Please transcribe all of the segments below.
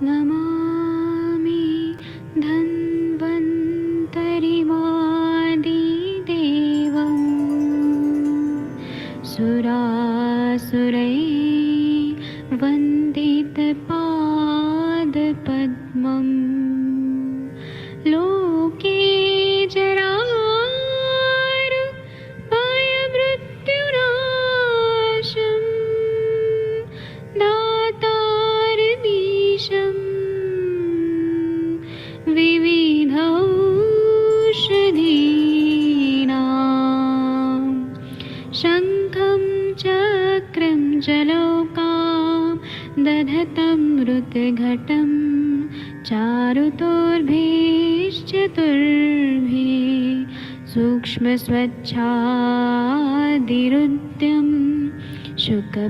नमामि धन्वन्तरिमादिदेवम् सुरासुरैर्वन्दितपादपद्मम् लोके जरारुभयमृत्युनाशं दातारमीशं विविधौषधीनां शङ्खं चक्रं जलौकां दधतं मृतघटं चारुतोर्भिश्चतुर्भिः सूक्ष्मस्वच्छादिरुद्यं शुकपरिविलसन्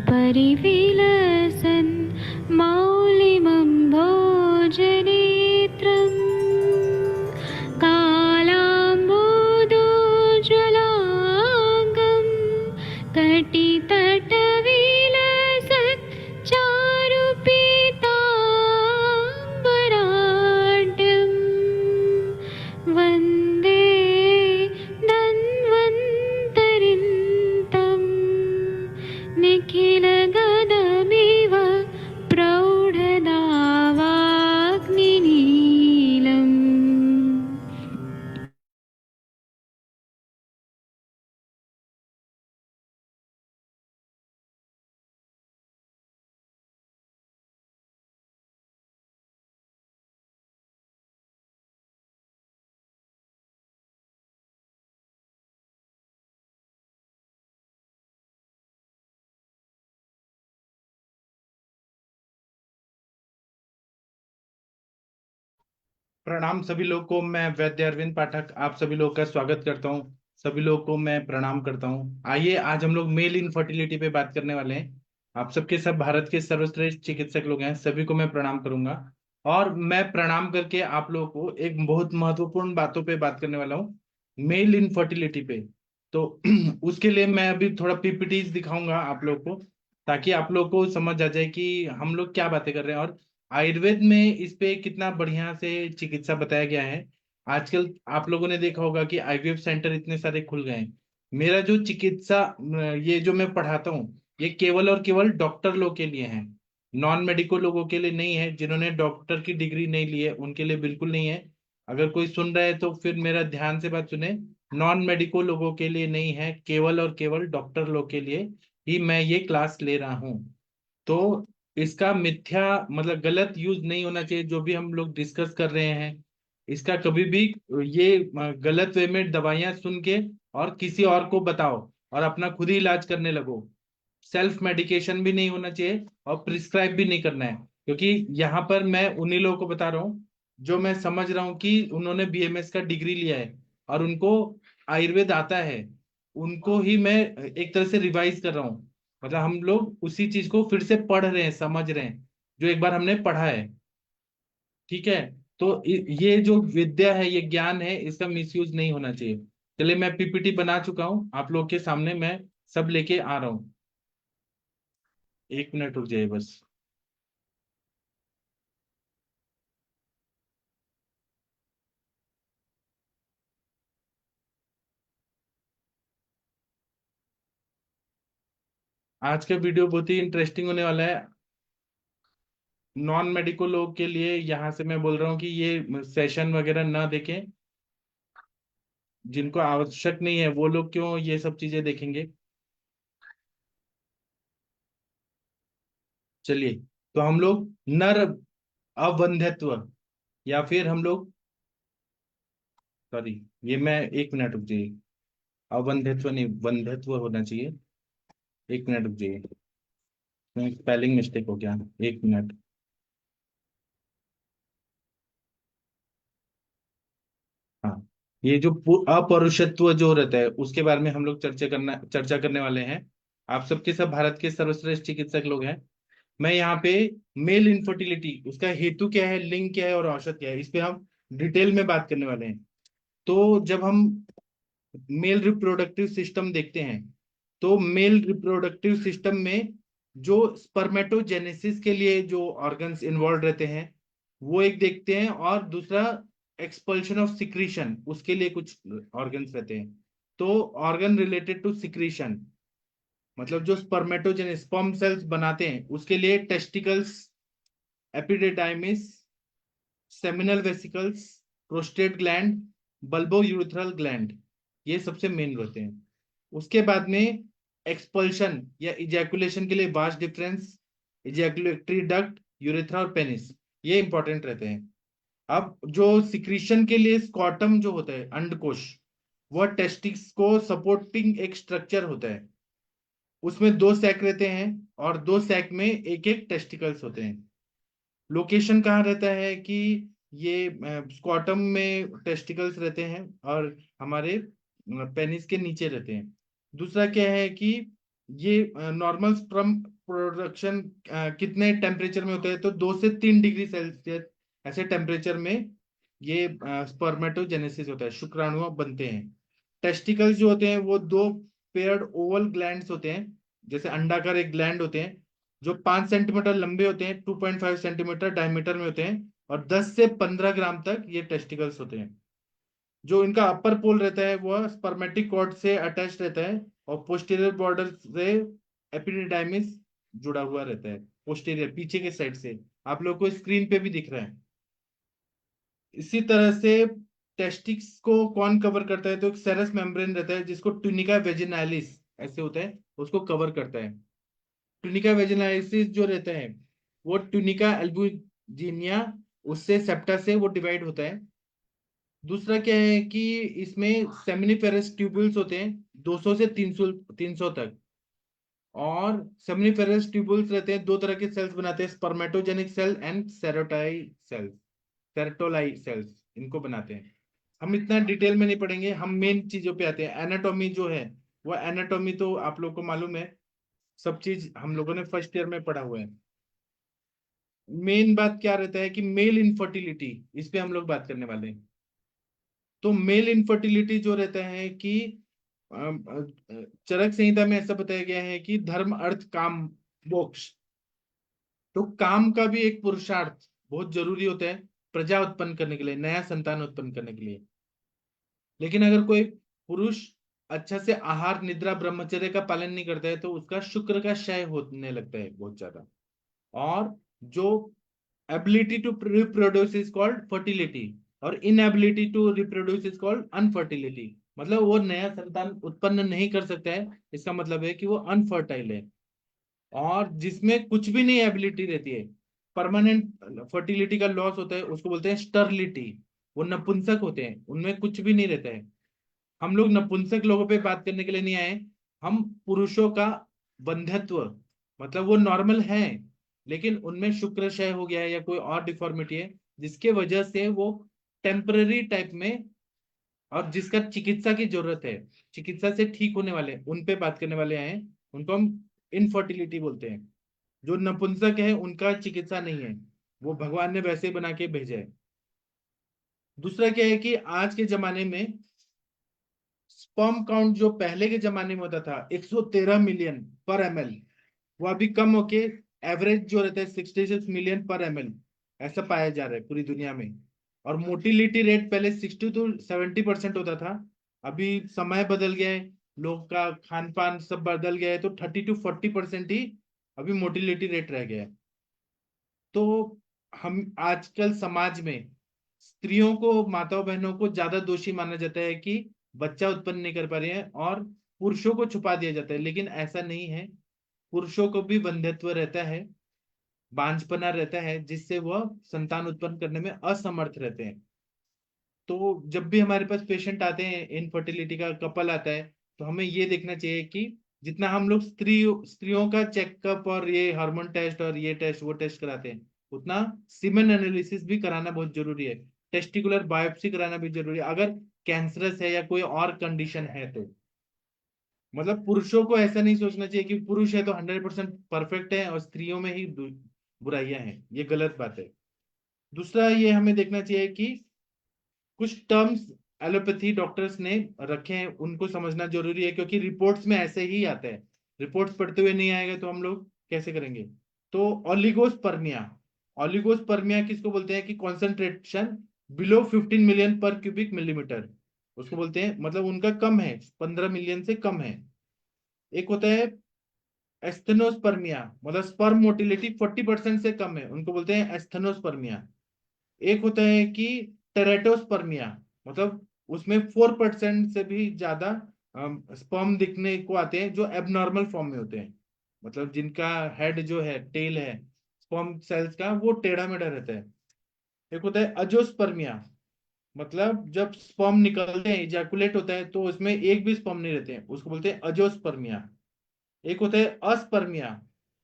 मौलिमं भोजनेत्रं कालाम्बोदोज्ज्वलाङ्गं कटितटविलसत् चारुपीताम्बराढ्यं वन्दे धन्वन्तरिन्तं निखिलगदमिव प्रौढदावाग्निनीलम्। प्रणाम सभी लोग को। मैं वैद्य अरविंद पाठक आप सभी लोग का स्वागत करता हूं। सभी लोग को मैं प्रणाम करता हूं। आइए आज हम लोग मेल इनफर्टिलिटी पे बात करने वाले हैं। आप सबके सब भारत के सर्वश्रेष्ठ चिकित्सक लोग हैं, सभी को मैं प्रणाम करूंगा। और मैं प्रणाम करके आप लोगों को एक बहुत महत्वपूर्ण बातों पे बात करने वाला हूँ, मेल इनफर्टिलिटी पे। तो उसके लिए मैं अभी थोड़ा पीपीटीज दिखाऊंगा आप लोग को, ताकि आप लोग को समझ आ जाए कि हम लोग क्या बातें कर रहे हैं और आयुर्वेद में इस पे कितना बढ़िया से चिकित्सा बताया गया है। आजकल आप लोगों ने देखा होगा कि आईवीएफ सेंटर इतने सारे खुल गए हैं। मेरा जो चिकित्सा ये जो मैं पढ़ाता हूँ, ये केवल और केवल डॉक्टर लोग के लिए है, नॉन मेडिकल लोगों के लिए नहीं है। जिन्होंने डॉक्टर की डिग्री नहीं ली है उनके लिए बिल्कुल नहीं है। अगर कोई सुन रहा है तो फिर मेरा ध्यान से बात सुने। नॉन मेडिकल लोगों के लिए नहीं है, केवल और केवल डॉक्टर लोग के लिए ही मैं ये क्लास ले रहा हूँ। तो इसका मिथ्या मतलब गलत यूज नहीं होना चाहिए। जो भी हम लोग डिस्कस कर रहे हैं, इसका कभी भी ये गलत वे में दवाइयां सुन के और किसी और को बताओ और अपना खुद ही इलाज करने लगो। सेल्फ मेडिकेशन भी नहीं होना चाहिए और प्रिस्क्राइब भी नहीं करना है, क्योंकि यहाँ पर मैं उन्हीं लोगों को बता रहा हूँ जो मैं समझ रहा हूँ कि उन्होंने बीएमएस का डिग्री लिया है और उनको आयुर्वेद आता है। उनको ही मैं एक तरह से रिवाइज कर रहा हूँ। मतलब हम लोग उसी चीज को फिर से पढ़ रहे हैं, समझ रहे हैं जो एक बार हमने पढ़ा है। ठीक है। तो ये जो विद्या है, ये ज्ञान है, इसका मिसयूज नहीं होना चाहिए। चलिए, मैं पीपीटी बना चुका हूँ आप लोग के सामने, मैं सब लेके आ रहा हूँ। एक मिनट रुक जाइए बस। आज का वीडियो बहुत ही इंटरेस्टिंग होने वाला है। नॉन मेडिकल लोग के लिए यहाँ से मैं बोल रहा हूँ कि ये सेशन वगैरह ना देखें। जिनको आवश्यक नहीं है वो लोग क्यों ये सब चीजें देखेंगे। चलिए, तो हम लोग नर अवंध्यत्व, या फिर हम लोग, सॉरी, ये मैं एक मिनट रुक जाइए। अवंध्यत्व नहीं, वंध्यत्व होना चाहिए। एक मिनट रुक जाइए, स्पेलिंग मिस्टेक हो गया। एक मिनट। हाँ, ये जो अपरुषत्व जो रहता है उसके बारे में हम लोग चर्चा करने वाले हैं। आप सबके सब भारत के सर्वश्रेष्ठ चिकित्सक लोग हैं। मैं यहाँ पे मेल इनफर्टिलिटी, उसका हेतु क्या है, लिंग क्या है और औषध क्या है, इस पे हम डिटेल में बात करने वाले हैं। तो जब हम मेल रिप्रोडक्टिव सिस्टम देखते हैं, तो मेल रिप्रोडक्टिव सिस्टम में जो स्पर्मेटोजेनेसिस के लिए जो ऑर्गन्स इन्वॉल्व रहते हैं, वो एक देखते हैं, और दूसरा एक्सपल्शन ऑफ सिक्रीशन, उसके लिए कुछ ऑर्गन्स रहते हैं। तो ऑर्गन रिलेटेड टू सिक्रीशन, मतलब जो स्पर्मेटोजेनिस स्पर्म सेल्स बनाते हैं, उसके लिए testicles, epididymis, seminal vesicles, prostate gland, bulbo urethral gland, ये सबसे मेन रहते हैं। उसके बाद में एक्सपल्शन या इजैकुलेशन के लिए vast difference, ejaculatory duct, urethra और पेनिस, ये इंपॉर्टेंट रहते हैं। अब जो सिक्रीशन के लिए स्कॉटम जो होता है, अंडकोश, वह टेस्टिक्स को सपोर्टिंग एक स्ट्रक्चर होता है। उसमें दो सैक रहते हैं, और दो सैक में एक एक टेस्टिकल्स होते हैं। लोकेशन कहाँ रहता है कि ये स्कॉटम में टेस्टिकल्स रहते हैं, और हमारे पेनिस के नीचे रहते हैं। दूसरा क्या है कि ये नॉर्मल स्पर्म प्रोडक्शन कितने टेम्परेचर में होता है, तो 2 से 3 डिग्री सेल्सियस ऐसे टेम्परेचर में ये स्पर्मेटोजेनेसिस होता है, शुक्राणु बनते हैं। टेस्टिकल्स जो होते हैं वो दो पेयर्ड ओवल ग्लैंड्स होते हैं, जैसे अंडाकार एक ग्लैंड होते हैं, जो 5 सेंटीमीटर लंबे होते हैं, 2.5 सेंटीमीटर डायमीटर में होते हैं, और 10 से 15 ग्राम तक ये टेस्टिकल्स होते हैं। जो इनका अपर पोल रहता है वह स्पर्मेटिक कॉर्ड से अटैच रहता है, और पोस्टीरियर बॉर्डर से एपिडिडाइमिस जुड़ा हुआ रहता है, पोस्टीरियर पीछे के साइड से, आप लोग को स्क्रीन पे भी दिख रहा है। इसी तरह से टेस्टिक्स को कौन कवर करता है, तो एक सेरस मेम्ब्रेन रहता है जिसको ट्यूनिका वेजिनालिस ऐसे होता है, उसको कवर करता है। ट्यूनिका वेजिनालिस जो रहता है वो ट्यूनिका एल्बुजिनिया, उससे सेप्टा से वो डिवाइड होता है। दूसरा क्या है कि इसमें सेमिनिफेरस ट्यूब्यूल्स होते हैं, 200 से 300 तक। और सेमिनिफेरस ट्यूब्यूल्स रहते हैं, दो तरह के सेल्स बनाते हैं, स्पर्मेटोजेनिक सेल एंड सेरोटाई सेल्स, सेरोटोलाई सेल्स, इनको बनाते हैं। हम इतना डिटेल में नहीं पढ़ेंगे, हम मेन चीजों पे आते हैं। एनाटॉमी जो है, वो एनाटॉमी तो आप लोग को मालूम है, सब चीज हम लोगों ने फर्स्ट ईयर में पढ़ा हुआ है। मेन बात क्या रहता है कि मेल इनफर्टिलिटी, इस पे हम लोग बात करने वाले हैं। तो मेल इनफर्टिलिटी जो रहता है कि चरक संहिता में ऐसा बताया गया है कि धर्म अर्थ काम मोक्ष, तो काम का भी एक पुरुषार्थ बहुत जरूरी होता है प्रजा उत्पन्न करने के लिए, नया संतान उत्पन्न करने के लिए। लेकिन अगर कोई पुरुष अच्छा से आहार निद्रा ब्रह्मचर्य का पालन नहीं करता है, तो उसका शुक्र का क्षय होने लगता है बहुत ज्यादा। और जो ability to reproduce is called fertility, और inability to reproduce is called unfertility. मतलब वो नया संतान उत्पन्न नहीं कर सकता है, इसका मतलब है कि वो अनफर्टाइल है। और जिसमें कुछ भी नहीं एबिलिटी रहती है, परमानेंट फर्टिलिटी का लॉस होता है, उसको बोलते हैं स्टर्लिटी। वो नपुंसक होते हैं, उनमें कुछ भी नहीं रहता है। हम लोग नपुंसक लोगों पे बात करने के लिए नहीं आए, हम पुरुषों का बंध्यत्व, मतलब वो नॉर्मल है लेकिन उनमें शुक्र क्षय हो गया है या कोई और डिफॉर्मिटी है, जिसके वजह से वो टेम्पररी टाइप में, और जिसका चिकित्सा की जरूरत है, चिकित्सा से ठीक होने वाले, उन पे बात करने वाले हैं। उनको हम इनफर्टिलिटी बोलते हैं। जो नपुंसक है उनका चिकित्सा नहीं है, वो भगवान ने वैसे बना के भेजा है। दूसरा क्या है कि आज के जमाने में स्पर्म काउंट जो पहले के जमाने में होता था 113 मिलियन पर एमएल, वो अभी कम होके एवरेज जो रहता है 66 मिलियन पर एमएल ऐसा पाया जा रहा है पूरी दुनिया में। और मोटिलिटी रेट पहले 60 to 70% होता था, अभी समय बदल गया है, लोग का खान पान सब बदल गया है, तो 30 to 40% ही अभी मोटिलिटी रेट रह गया है। तो हम आजकल समाज में स्त्रियों को, माताओं बहनों को ज्यादा दोषी माना जाता है कि बच्चा उत्पन्न नहीं कर पा रहे हैं, और पुरुषों को छुपा दिया जाता है, लेकिन ऐसा नहीं है। पुरुषों को भी वंध्यत्व रहता है, बांझपना रहता है, जिससे वह संतान उत्पन्न करने में असमर्थ रहते हैं। तो जब भी हमारे पास पेशेंट आते हैं, इनफर्टिलिटी का कपल आता है, तो हमें ये देखना चाहिए कि जितना हम लोग स्त्रियों का चेकअप और ये हार्मोन टेस्ट और ये टेस्ट वो टेस्ट कराते हैं, उतना सीमेन एनालिसिस भी कराना बहुत जरूरी है, टेस्टिकुलर बायोप्सी कराना भी जरूरी है, अगर कैंसरस है या कोई और कंडीशन है तो। मतलब पुरुषों को ऐसा नहीं सोचना चाहिए कि पुरुष है तो 100% परफेक्ट है और स्त्रियों में ही बुराइयां हैं, ये गलत बात है। दूसरा ये हमें देखना चाहिए कि कुछ टर्म्स एलोपैथी डॉक्टर्स ने रखे हैं, उनको समझना जरूरी है, क्योंकि रिपोर्ट्स में ऐसे ही आता है। रिपोर्ट्स पढ़ते हुए नहीं आएगा तो हम लोग कैसे करेंगे। तो ओलिगोस्पर्मिया, ऑलिगोस्पर्मिया किसको बोलते हैं कि कॉन्सेंट्रेशन बिलो 15 मिलियन पर क्यूबिक मिलीमीटर, उसको बोलते हैं, मतलब उनका कम है, 15 मिलियन से कम है। एक होता है एस्थेनोस्पर्मिया, मतलब स्पर्म मोटिलिटी 40% से कम है, उनको बोलते हैं एस्थेनोस्पर्मिया। एक होता है कि टेरेटोस्पर्मिया, मतलब उसमें 4% से भी ज्यादा स्पर्म दिखने को आते हैं जो एबनॉर्मल फॉर्म में होते हैं, मतलब जिनका हेड जो है, टेल है स्पर्म सेल्स का, वो टेढ़ा मेढ़ा रहता है। एक होता है अजोस्पर्मिया, मतलब जब स्पर्म निकलते हैं, इजैकुलेट होता है, तो उसमें एक भी स्पर्म नहीं रहते हैं, उसको बोलते हैं अजोस्पर्मिया। एक होता है अस्पर्मिया,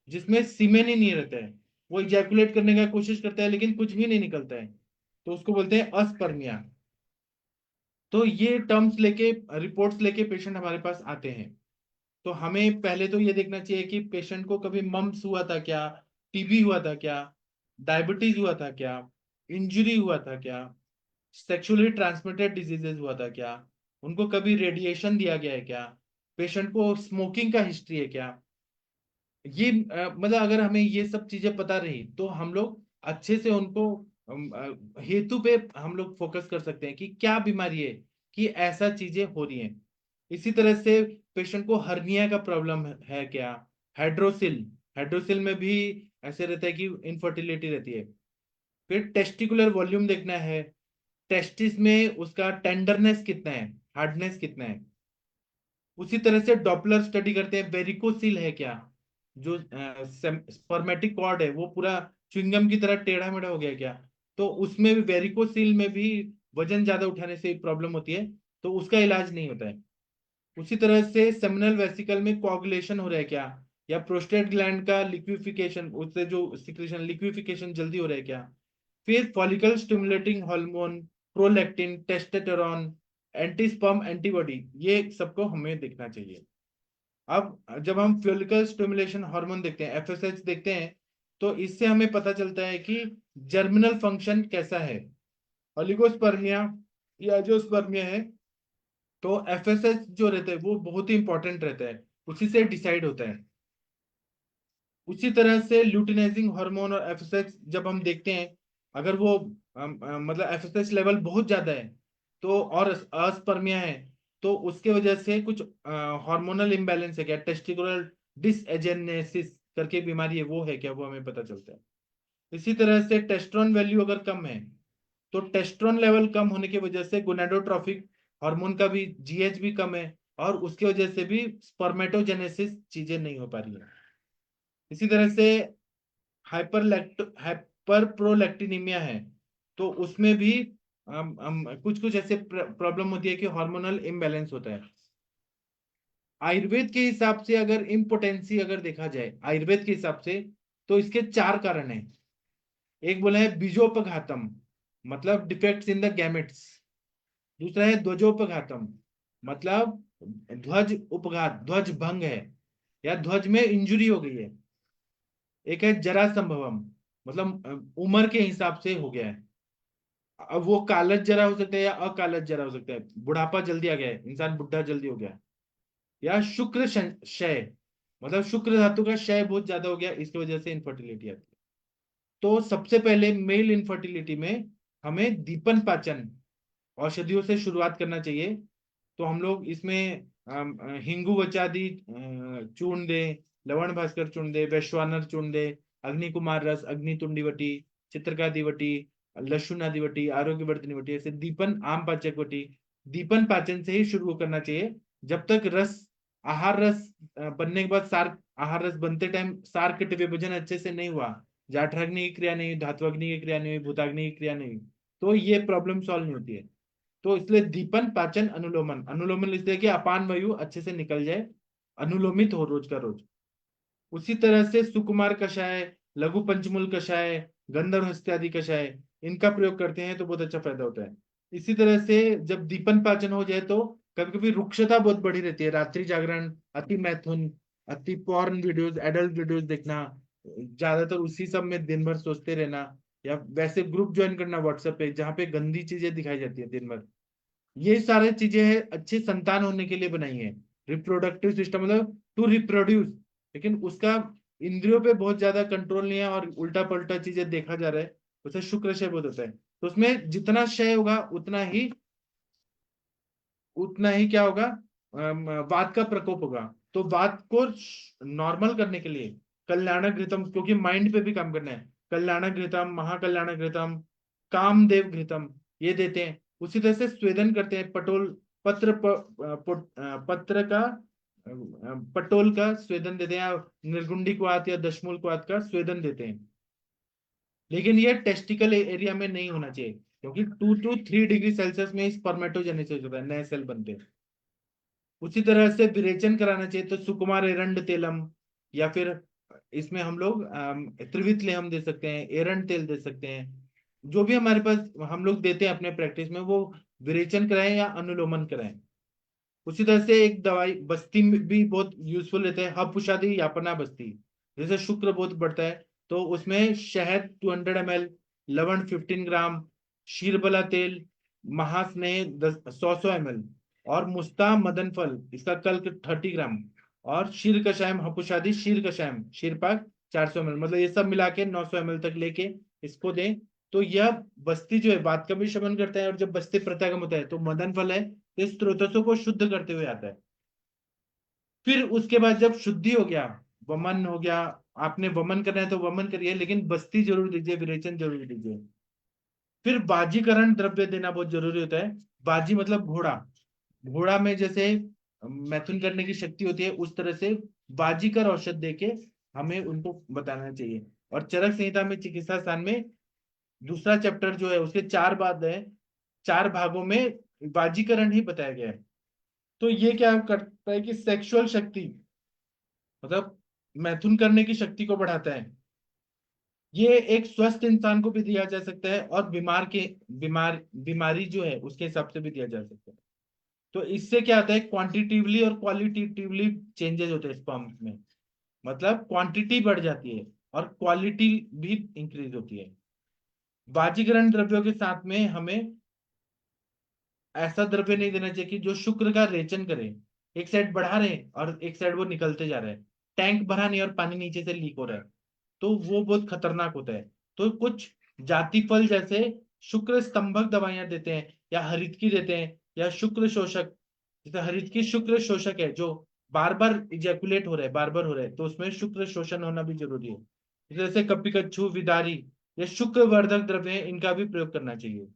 जिसमें सीमेन ही नहीं रहता है, वो इजैकुलेट करने का कोशिश करता है लेकिन कुछ भी नहीं निकलता है, तो उसको बोलते हैं अस्पर्मिया। तो ये टर्म्स लेके, रिपोर्ट्स लेके पेशेंट हमारे पास आते हैं। तो हमें पहले तो ये देखना चाहिए कि पेशेंट को कभी मम्स हुआ था क्या, टीबी हुआ था क्या, डायबिटीज हुआ था क्या, इंजरी हुआ था क्या, सेक्सुअली ट्रांसमिटेड डिजीजेज हुआ था क्या, उनको कभी रेडिएशन दिया गया है क्या, पेशेंट को स्मोकिंग का हिस्ट्री है क्या। ये मतलब अगर हमें ये सब चीजें पता रही तो हम लोग अच्छे से उनको हेतु पे हम लोग फोकस कर सकते हैं कि क्या बीमारी है कि ऐसा चीजें हो रही हैं। इसी तरह से पेशेंट को हर्निया का प्रॉब्लम है क्या, हाइड्रोसिल, हाइड्रोसिल में भी ऐसे रहता है कि इनफर्टिलिटी रहती है। फिर टेस्टिकुलर वॉल्यूम देखना है, टेस्टिस में उसका टेंडरनेस कितना है, हार्डनेस कितना है। उसी तरह से डॉपलर स्टडी करते हैं, वेरिकोसिल है क्या, जो स्पर्मेटिक कॉर्ड है वो पूरा च्युइंगम की तरह टेढ़ा मेढ़ा हो गया क्या, तो उसमें भी वेरिकोसिल में भी वजन ज्यादा उठाने से प्रॉब्लम होती है, तो उसका इलाज नहीं होता है। उसी तरह से सेमिनल वेसिकल में कोagulation हो रहा है क्या, या प्रोस्टेट ग्लैंड का लिक्विफिकेशन, उससे जो सिक्रेशन लिक्विफिकेशन जल्दी हो रहा है क्या। फिर follicle stimulating hormone, prolactin, testosterone, anti sperm antibody, ये सबको हमें देखना चाहिए। अब जब हम फॉलिकल स्टिमुलेशन हार्मोन देखते हैं, एफएसएच देखते हैं, तो इससे हमें पता चलता है कि जर्मिनल फंक्शन कैसा है। ओलिगोस्पर्मिया या जो स्पर्मिया है, तो एफएसएच जो रहता है वो बहुत ही इंपॉर्टेंट रहता है, उसी से डिसाइड होता है। उसी तरह से ल्यूटिनाइजिंग हार्मोन और एफएसएच जब हम देखते हैं, अगर वो मतलब एफएसएच लेवल बहुत ज्यादा है तो, और अस्पर्मिया है, तो उसके वजह से कुछ हार्मोनल इम्बैलेंस है क्या, टेस्टिकुलर डिसएजेनेसिस करके बीमारी है, वो है क्या, वो हमें पता चलता है। इसी तरह से टेस्टोस्टेरोन वैल्यू अगर कम है, तो टेस्टोस्टेरोन लेवल कम होने की वजह से गोनाडोट्रोफिक हार्मोन का भी जीएच भी कम है, और उसकी वजह से भी स्पर्मेटोजेनेसिस चीजें नहीं हो पा रही है। इसी तरह से हाइपर प्रोलैक्टिनीमिया है, तो उसमें भी कुछ कुछ ऐसे प्रॉब्लम होती है कि हार्मोनल इम्बैलेंस होता है। आयुर्वेद के हिसाब से अगर इम्पोटेंसी अगर देखा जाए आयुर्वेद के हिसाब से, तो इसके 4 कारण हैं। एक बोला है बीजोपघातम, मतलब डिफेक्ट्स इन द गैमेट्स। दूसरा है ध्वजोपघातम, मतलब ध्वज उपघात, ध्वज भंग है, या ध्वज में इंजुरी हो गई है। एक है जरा संभवम, मतलब उम्र के हिसाब से हो गया है, अब वो कालज जरा हो सकता है या अकालज जरा हो सकता है, बुढ़ापा जल्दी आ गया है, इंसान बुढ़ा जल्दी हो गया। या शुक्र क्षय, मतलब शुक्र धातु का क्षय बहुत ज्यादा हो गया, इसकी वजह से इनफर्टिलिटी आती है। तो सबसे पहले मेल इनफर्टिलिटी में हमें दीपन पाचन औषधियों से शुरुआत करना चाहिए। तो हम लोग इसमें हिंगू वचादि चूर्ण दे, लवण भास्कर चूर्ण दे, वैश्वानर चूर्ण दे, अग्निकुमार रस, अग्नितुंडी चित्रकादि वटी, लशुनादि वटी, आरोग्यवर्धिनी वटी, ऐसे दीपन आम पाचक वटी, दीपन पाचन से ही शुरू करना चाहिए। जब तक रस, आहार रस बनने के बाद सार, आहार रस बनते टाइम सार के विभाजन अच्छे से नहीं हुआ, जाठराग्नि की क्रिया नहीं हुई, धात्वाग्नि की क्रिया नहीं हुई, भूताग्नि की क्रिया नहीं हुई, तो ये प्रॉब्लम सॉल्व नहीं होती है। तो इसलिए दीपन पाचन अनुलोमन, अनुलोमन इसलिए कि अपान वायु अच्छे से निकल जाए, अनुलोमित हो रोज का रोज। उसी तरह से सुकुमार कषाय, लघु पंचमूल कषाय, गंधर्व इत्यादि कषाय, इनका प्रयोग करते हैं तो बहुत अच्छा फायदा होता है। इसी तरह से जब दीपन पाचन हो जाए तो कभी कभी रुक्षता बहुत बढ़ी रहती है, रात्रि जागरण, अति मैथुन, अति पॉर्न वीडियोस, एडल्ट वीडियोस देखना, ज्यादातर उसी सब में दिन भर सोचते रहना, या वैसे ग्रुप ज्वाइन करना व्हाट्सएप पे जहाँ पे गंदी चीजें दिखाई जाती है दिन भर, ये सारे चीजें हैं अच्छे संतान होने के लिए बनाई है, रिप्रोडक्टिव सिस्टम, मतलब टू रिप्रोड्यूस, लेकिन उसका इंद्रियों पे बहुत ज्यादा कंट्रोल नहीं है और उल्टा पलटा चीजें देखा जा रहा है, उसे शुक्र क्षय बहुत होता है। तो उसमें जितना क्षय होगा उतना ही क्या होगा, वात का प्रकोप होगा। तो वात को नॉर्मल करने के लिए कल्याणक घृतम, क्योंकि माइंड पे भी काम करना है, कल्याणक घृतम, महाकल्याणक घृतम, कामदेव घृतम, ये देते हैं। उसी तरह से स्वेदन करते हैं, पटोल पत्र पत्र का पटोल का स्वेदन देते हैं, या निर्गुंडी क्वाथ या दशमूल क्वाथ का स्वेदन देते हैं। लेकिन ये टेस्टिकल एरिया में नहीं होना चाहिए, क्योंकि 2 to 3 डिग्री सेल्सियस में स्पर्मेटोजेनेसिस होता है, नए सेल बनते हैं। उसी तरह से विरेचन कराना चाहिए, तो सुकुमार एरंड तेलम, या फिर इसमें हम लोग त्रिवित लेहम दे सकते हैं, एरंड तेल दे सकते हैं। जो भी हमारे पास हम लोग देते हैं अपने प्रैक्टिस में, वो विरेचन कराएं या अनुलोमन कराएं। उसी तरह से एक दवाई बस्ती में भी बहुत यूजफुल रहता है, हपुषादी यापना बस्ती, जैसे शुक्र बहुत बढ़ता है, तो उसमें शहद 200 ml, लवण 15 ग्राम, शीरबला तेल, महास्नेह 100 ml, और मुस्ता मदन फल इसका कल्क 30 ग्राम, और शीर कषायम हपुषादी शीर कषायम शीरपाक 400 ml, मतलब ये सब मिला के 900 ml तक लेके इसको दें। तो यह बस्ती जो है वात का भी शमन करता है, और जब बस्ती प्रत्यागम होता है तो मदन फल है, तो स्त्रोतसों को शुद्ध करते हुए आता है। फिर उसके बाद जब शुद्धि हो गया, वमन हो गया, आपने वमन करना है तो वमन करिए, लेकिन बस्ती जरूर दीजिए, विरेचन जरूर दीजिए। फिर बाजीकरण द्रव्य देना बहुत जरूरी होता है। बाजी मतलब घोड़ा, घोड़ा में जैसे मैथुन करने की शक्ति होती है, उस तरह से बाजीकर औषध देके हमें उनको बताना चाहिए। और चरक संहिता में चिकित्सा स्थान में दूसरा चैप्टर जो है उसके 4 भाग है, 4 भागों में बाजीकरण ही बताया गया है। तो ये क्या करता है कि सेक्सुअल शक्ति, मतलब मैथुन करने की शक्ति को बढ़ाता है। ये एक स्वस्थ इंसान को भी दिया जा सकता है, और बीमारी जो है उसके हिसाब से भी दिया जा सकता है। तो इससे क्या होता है, क्वांटिटिवली और क्वालिटेटिवली चेंजेस होते हैं स्पर्म में, मतलब क्वांटिटी बढ़ जाती है और क्वालिटी भी इंक्रीज होती है। बाजीकरण द्रव्यों के साथ में हमें ऐसा द्रव्य नहीं देना चाहिए कि जो शुक्र का रेचन करे। एक साइड बढ़ा रहे हैं और एक साइड वो निकलते जा रहे हैं, टैंक भरा नहीं और पानी नीचे से लीक हो रहा है, तो वो बहुत खतरनाक होता है। तो कुछ जाति फल जैसे शुक्र स्तंभक दवाइयां देते हैं, या हरितकी देते हैं, या शुक्र शोषक, जैसे हरितकी शुक्र शोषक है, जो बार बार इजैकुलेट हो रहा है, बार बार हो रहा है, तो उसमें शुक्र शोषण होना भी जरूरी है। जैसे कपिकच्छु, विदारी, ये शुक्र वर्धक द्रव्य है, इनका भी प्रयोग करना चाहिए।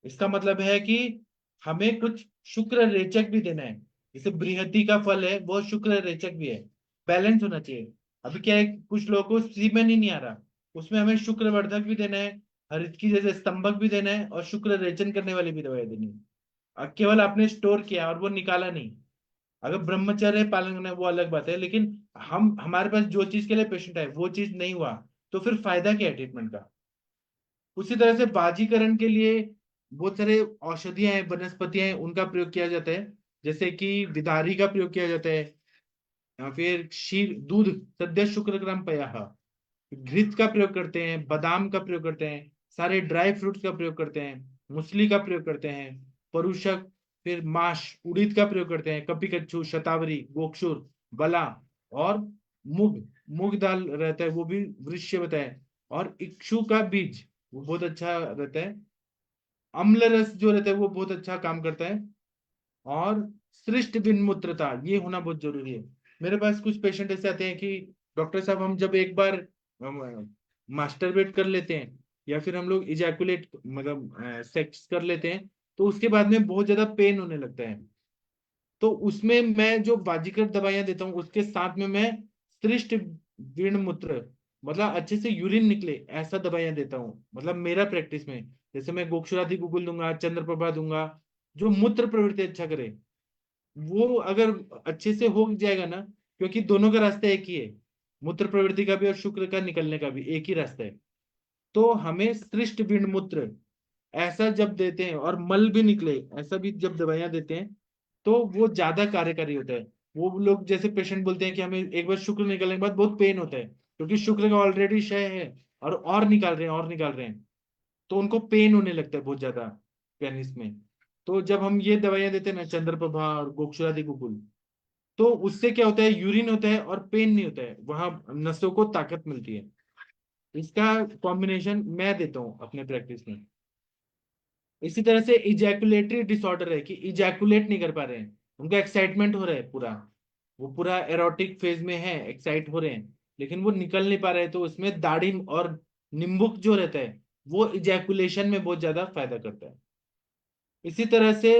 इसका मतलब है कि हमें कुछ शुक्र रेचक भी देना है, जैसे बृहति का फल है वो शुक्र रेचक भी है, बैलेंस होना चाहिए। अभी क्या है, कुछ लोगों को सीमेन ही नहीं आ रहा, उसमें हमें शुक्र वर्धक भी देना है, हरित की जैसे स्तंभक भी देना है, और शुक्र रेचन करने वाली भी दवाई देनी है। केवल आपने स्टोर किया और वो निकाला नहीं, अगर ब्रह्मचर्य पालन करना है वो अलग बात है, लेकिन हम हमारे पास जो चीज के लिए पेशेंट है वो चीज नहीं हुआ, तो फिर फायदा क्या है ट्रीटमेंट का। उसी तरह से बाजीकरण के लिए बहुत सारे औषधियां हैं, वनस्पतियां हैं, उनका प्रयोग किया जाता है, जैसे कि विदारी का प्रयोग किया जाता है, या फिर क्षीर दूध सद्य शुक्र ग्राम पयाह, घृत का प्रयोग करते हैं, बादाम का प्रयोग करते हैं, सारे ड्राई फ्रूट्स का प्रयोग करते हैं, मूसली का प्रयोग करते हैं, परुषक, फिर माश उड़ीद का प्रयोग करते हैं, कपिकच्छु, शतावरी, गोक्षुर, बला, और मूग, मूग दाल रहता है वो भी वृक्ष बताए, और इक्षु का बीज वो बहुत अच्छा रहता है, अम्ल रस जो रहता है वो बहुत अच्छा काम करता है, और श्रेष्ठ विनम्रता ये होना बहुत जरूरी है। मेरे पास कुछ पेशेंट ऐसे आते हैं कि डॉक्टर साहब हम जब एक बार मास्टरबेट कर लेते हैं, या फिर हम लोग इजैकुलेट मतलब सेक्स कर लेते हैं, तो उसके बाद में बहुत ज्यादा पेन होने लगता है। तो उसमें मैं जो बाजीकर दवाइयां देता हूँ उसके साथ में मैं श्रेष्ठ मूत्र, मतलब अच्छे से यूरिन निकले ऐसा दवाइयां देता हूँ, मतलब मेरा प्रैक्टिस में। जैसे मैं गोक्षुरादि गुगुल दूंगा, चंद्रप्रभा दूंगा, जो मूत्र प्रवृत्ति अच्छा करे। वो अगर अच्छे से हो जाएगा ना, क्योंकि दोनों का रास्ता एक ही है, मूत्र प्रवृत्ति का भी और शुक्र का निकलने का भी एक ही रास्ता है। तो हमें श्रेष्ठ मूत्र ऐसा जब देते हैं, और मल भी निकले ऐसा भी जब दवाइयां देते हैं, तो वो ज्यादा कार्यकारी होता है। वो लोग जैसे पेशेंट बोलते हैं कि हमें एक बार शुक्र निकलने के बाद बहुत पेन होता है, क्योंकि शुक्र का ऑलरेडी क्षय है, और निकाल रहे हैं और निकाल रहे हैं, तो उनको पेन होने लगता है बहुत ज्यादा पेनिस में। तो जब हम ये दवाइयां देते हैं ना, चंद्रप्रभा और गोक्षुरादि गुगुल, तो उससे क्या होता है, यूरिन होता है और पेन नहीं होता है, वहां नसों को ताकत मिलती है। इसका कॉम्बिनेशन मैं देता हूँ अपने प्रैक्टिस में। इसी तरह से इजैकुलेटरी डिसऑर्डर है कि इजैकुलेट नहीं कर पा रहे हैं, उनका एक्साइटमेंट हो रहा है पूरा, वो पूरा एरोटिक फेज में है, एक्साइट हो रहे हैं, लेकिन वो निकल नहीं पा रहे हैं, तो उसमें दाढ़ी और निम्बुक जो रहता है वो इजैकुलेशन में बहुत ज्यादा फायदा करता है। इसी तरह से